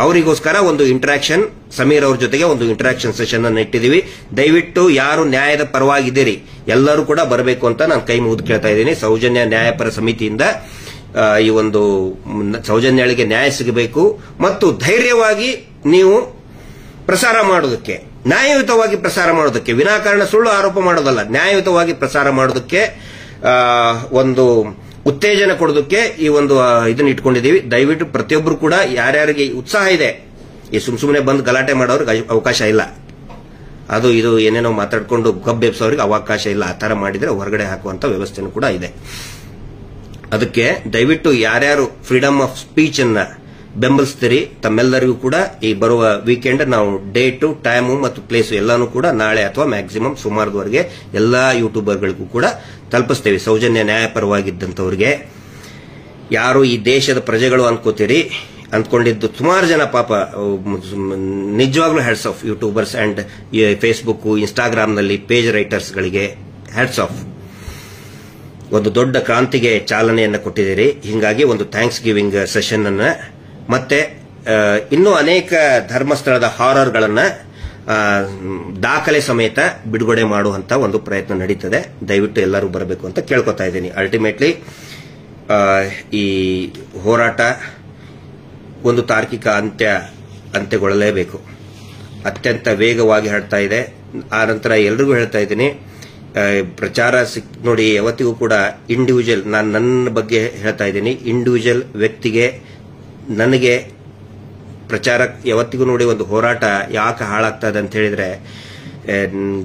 ಅವರಿಗೋಸ್ಕರ ಒಂದು ಇಂಟರಾಕ್ಷನ್, ಸಮೀರ್ ಅವ್ರ ಜೊತೆಗೆ ಒಂದು ಇಂಟರಾಕ್ಷನ್ ಸೆಷನ್ ಅನ್ನು ಇಟ್ಟಿದ್ದೀವಿ. ದಯವಿಟ್ಟು ಯಾರು ನ್ಯಾಯದ ಪರವಾಗಿದ್ದೀರಿ ಎಲ್ಲರೂ ಕೂಡ ಬರಬೇಕು ಅಂತ ನಾನು ಕೈ ಮುಗಿದು ಕೇಳ್ತಾ ಇದ್ದೀನಿ. ಸೌಜನ್ಯ ನ್ಯಾಯಪರ ಸಮಿತಿಯಿಂದ ಈ ಒಂದು ಸೌಜನ್ಯಳಿಗೆ ನ್ಯಾಯ ಸಿಗಬೇಕು ಮತ್ತು ಧೈರ್ಯವಾಗಿ ನೀವು ಪ್ರಸಾರ ಮಾಡೋದಕ್ಕೆ, ನ್ಯಾಯಯುತವಾಗಿ ಪ್ರಸಾರ ಮಾಡೋದಕ್ಕೆ, ವಿನಾಕಾರಣ ಸುಳ್ಳು ಆರೋಪ ಮಾಡೋದಲ್ಲ, ನ್ಯಾಯಯುತವಾಗಿ ಪ್ರಸಾರ ಮಾಡೋದಕ್ಕೆ ಒಂದು ಉತ್ತೇಜನ ಕೊಡೋದಕ್ಕೆ ಈ ಒಂದು ಇದನ್ನ ಇಟ್ಕೊಂಡಿದ್ದೀವಿ. ದಯವಿಟ್ಟು ಪ್ರತಿಯೊಬ್ಬರು ಕೂಡ ಯಾರ್ಯಾರಿಗೆ ಉತ್ಸಾಹ ಇದೆ, ಈ ಸುಮ್ಮನೆ ಬಂದು ಗಲಾಟೆ ಮಾಡೋರಿಗೆ ಅವಕಾಶ ಇಲ್ಲ. ಅದು ಇದು ಏನೇನೋ ಮಾತಾಡ್ಕೊಂಡು ಗಬ್ಬೆಬ್ಸೋರಿಗೆ ಅವಕಾಶ ಇಲ್ಲ. ಆ ತರ ಮಾಡಿದ್ರೆ ಹೊರಗಡೆ ಹಾಕುವಂತ ವ್ಯವಸ್ಥೆನೂ ಕೂಡ ಇದೆ. ಅದಕ್ಕೆ ದಯವಿಟ್ಟು ಯಾರ್ಯಾರು ಫ್ರೀಡಮ್ ಆಫ್ ಸ್ಪೀಚ್ ಅನ್ನ ಬೆಂಬಲಿಸ್ತೀರಿ ತಮ್ಮೆಲ್ಲರಿಗೂ ಕೂಡ ಈ ಬರುವ ವೀಕೆಂಡ್ ನಾವು ಡೇಟು, ಟೈಮು ಮತ್ತು ಪ್ಲೇಸು ಎಲ್ಲಾನು ಕೂಡ ನಾಳೆ ಅಥವಾ ಮ್ಯಾಕ್ಸಿಮಮ್ ಸುಮಾರದವರೆಗೆ ಎಲ್ಲಾ ಯೂಟ್ಯೂಬರ್ಗಳಿಗೂ ಕೂಡ ತಲುಪಿಸ್ತೇವೆ. ಸೌಜನ್ಯ ನ್ಯಾಯಪರವಾಗಿದ್ದಂಥವ್ರಿಗೆ, ಯಾರು ಈ ದೇಶದ ಪ್ರಜೆಗಳು ಅನ್ಕೋತೀರಿ ಅಂದ್ಕೊಂಡಿದ್ದು ಸುಮಾರು ಜನ ಪಾಪ ನಿಜವಾಗ್ಲೂ hats off YouTubers and Facebook, ಇನ್ಸ್ಟಾಗ್ರಾಮ್ನಲ್ಲಿ ಪೇಜ್ ರೈಟರ್ಸ್ಗಳಿಗೆ ಹ್ಯಾಟ್ಸ್ ಆಫ್. ಒಂದು ದೊಡ್ಡ ಕ್ರಾಂತಿಗೆ ಚಾಲನೆಯನ್ನು ಕೊಟ್ಟಿದ್ದೀರಿ. ಹೀಗಾಗಿ ಒಂದು ಥ್ಯಾಂಕ್ಸ್ ಗಿವಿಂಗ್ ಸೆಷನ್ ಅನ್ನ ಮತ್ತೆ ಇನ್ನೂ ಅನೇಕ ಧರ್ಮಸ್ಥಳದ ಹಾರರ್ಗಳನ್ನ ದಾಖಲೆ ಸಮೇತ ಬಿಡುಗಡೆ ಮಾಡುವಂತ ಒಂದು ಪ್ರಯತ್ನ ನಡೀತದೆ. ದಯವಿಟ್ಟು ಎಲ್ಲರೂ ಬರಬೇಕು ಅಂತ ಕೇಳ್ಕೊತಾ ಇದ್ದೀನಿ. ಅಲ್ಟಿಮೇಟ್ಲಿ ಈ ಹೋರಾಟ ಒಂದು ತಾರ್ಕಿಕ ಅಂತ್ಯಗೊಳ್ಳಲೇಬೇಕು. ಅತ್ಯಂತ ವೇಗವಾಗಿ ಹರಡ್ತಾ ಇದೆ. ಆ ನಂತರ ಎಲ್ರಿಗೂ ಹೇಳ್ತಾ ಇದ್ದೀನಿ, ಪ್ರಚಾರ ನೋಡಿ, ಯಾವತ್ತಿಗೂ ಕೂಡ ಇಂಡಿವಿಜುವಲ್, ನಾನು ನನ್ನ ಬಗ್ಗೆ ಹೇಳ್ತಾ ಇದ್ದೀನಿ, ಇಂಡಿವಿಜುವಲ್ ವ್ಯಕ್ತಿಗೆ ನನಗೆ ಪ್ರಚಾರ ಯಾವತ್ತಿಗೂ ನೋಡಿ ಒಂದು ಹೋರಾಟ ಯಾಕೆ ಹಾಳಾಗ್ತಾ ಇದೆ ಅಂತ ಹೇಳಿದ್ರೆ,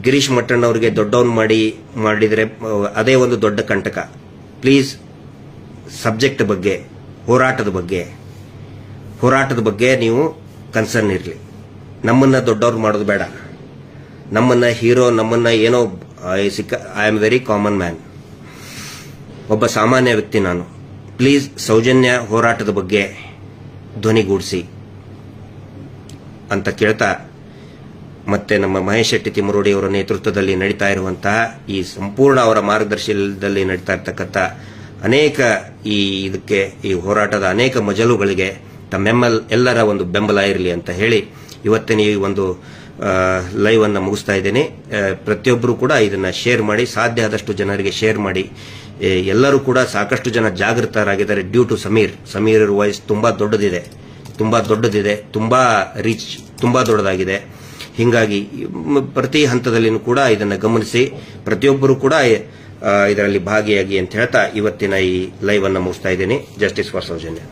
ಗಿರೀಶ್ ಮಟ್ಟಣ್ಣ ಅವರಿಗೆ ದೊಡ್ಡವನ್ ಮಾಡಿದ್ರೆ ಅದೇ ಒಂದು ದೊಡ್ಡ ಕಂಟಕ. ಪ್ಲೀಸ್ ಸಬ್ಜೆಕ್ಟ್ ಬಗ್ಗೆ, ಹೋರಾಟದ ಬಗ್ಗೆ ನೀವು ಕನ್ಸರ್ನ್ ಇರಲಿ. ನಮ್ಮನ್ನ ದೊಡ್ಡವ್ರು ಮಾಡೋದು ಬೇಡ, ನಮ್ಮನ್ನ ಹೀರೋ, ನಮ್ಮನ್ನ ಏನೋ I am very common man, ಒಬ್ಬ ಸಾಮಾನ್ಯ ವ್ಯಕ್ತಿ ನಾನು. ಪ್ಲೀಸ್ ಸೌಜನ್ಯ ಹೋರಾಟದ ಬಗ್ಗೆ ಧ್ವನಿಗೂಡಿಸಿ ಅಂತ ಕೇಳ್ತಾ, ಮತ್ತೆ ನಮ್ಮ ಮಹೇಶ್ ಶೆಟ್ಟಿ ತಿಮ್ಮರೋಡಿ ಅವರ ನೇತೃತ್ವದಲ್ಲಿ ನಡೀತಾ ಇರುವಂತಹ ಈ ಸಂಪೂರ್ಣ ಅವರ ಮಾರ್ಗದರ್ಶನದಲ್ಲಿ ನಡೀತಾ ಇರತಕ್ಕಂಥ ಅನೇಕ ಈ ಹೋರಾಟದ ಅನೇಕ ಮಜಲುಗಳಿಗೆ ಎಲ್ಲರ ಒಂದು ಬೆಂಬಲ ಇರಲಿ ಅಂತ ಹೇಳಿ ಇವತ್ತಿನ ಈ ಒಂದು ಲೈವ್ ಅನ್ನು ಮುಗಿಸ್ತಾ ಇದ್ದೇನೆ. ಪ್ರತಿಯೊಬ್ಬರು ಕೂಡ ಇದನ್ನ ಶೇರ್ ಮಾಡಿ, ಸಾಧ್ಯ ಆದಷ್ಟು ಜನರಿಗೆ ಶೇರ್ ಮಾಡಿ. ಎಲ್ಲರೂ ಕೂಡ ಸಾಕಷ್ಟು ಜನ ಜಾಗೃತರಾಗಿದ್ದಾರೆ. ಡ್ಯೂ ಟು ಸಮೀರ್ ವಾಯ್ಸ್ ತುಂಬಾ ದೊಡ್ಡದಿದೆ, ತುಂಬಾ ರೀಚ್ ತುಂಬಾ ದೊಡ್ಡದಾಗಿದೆ. ಹೀಗಾಗಿ ಪ್ರತಿ ಹಂತದಲ್ಲಿನೂ ಕೂಡ ಇದನ್ನ ಗಮನಿಸಿ ಪ್ರತಿಯೊಬ್ಬರು ಕೂಡ ಇದರಲ್ಲಿ ಭಾಗಿಯಾಗಿ ಅಂತ ಹೇಳ್ತಾ ಇವತ್ತಿನ ಈ ಲೈವ್ ಅನ್ನು ಮುಗಿಸ್ತಾ ಇದ್ದೇನೆ. Justice for Soujanya.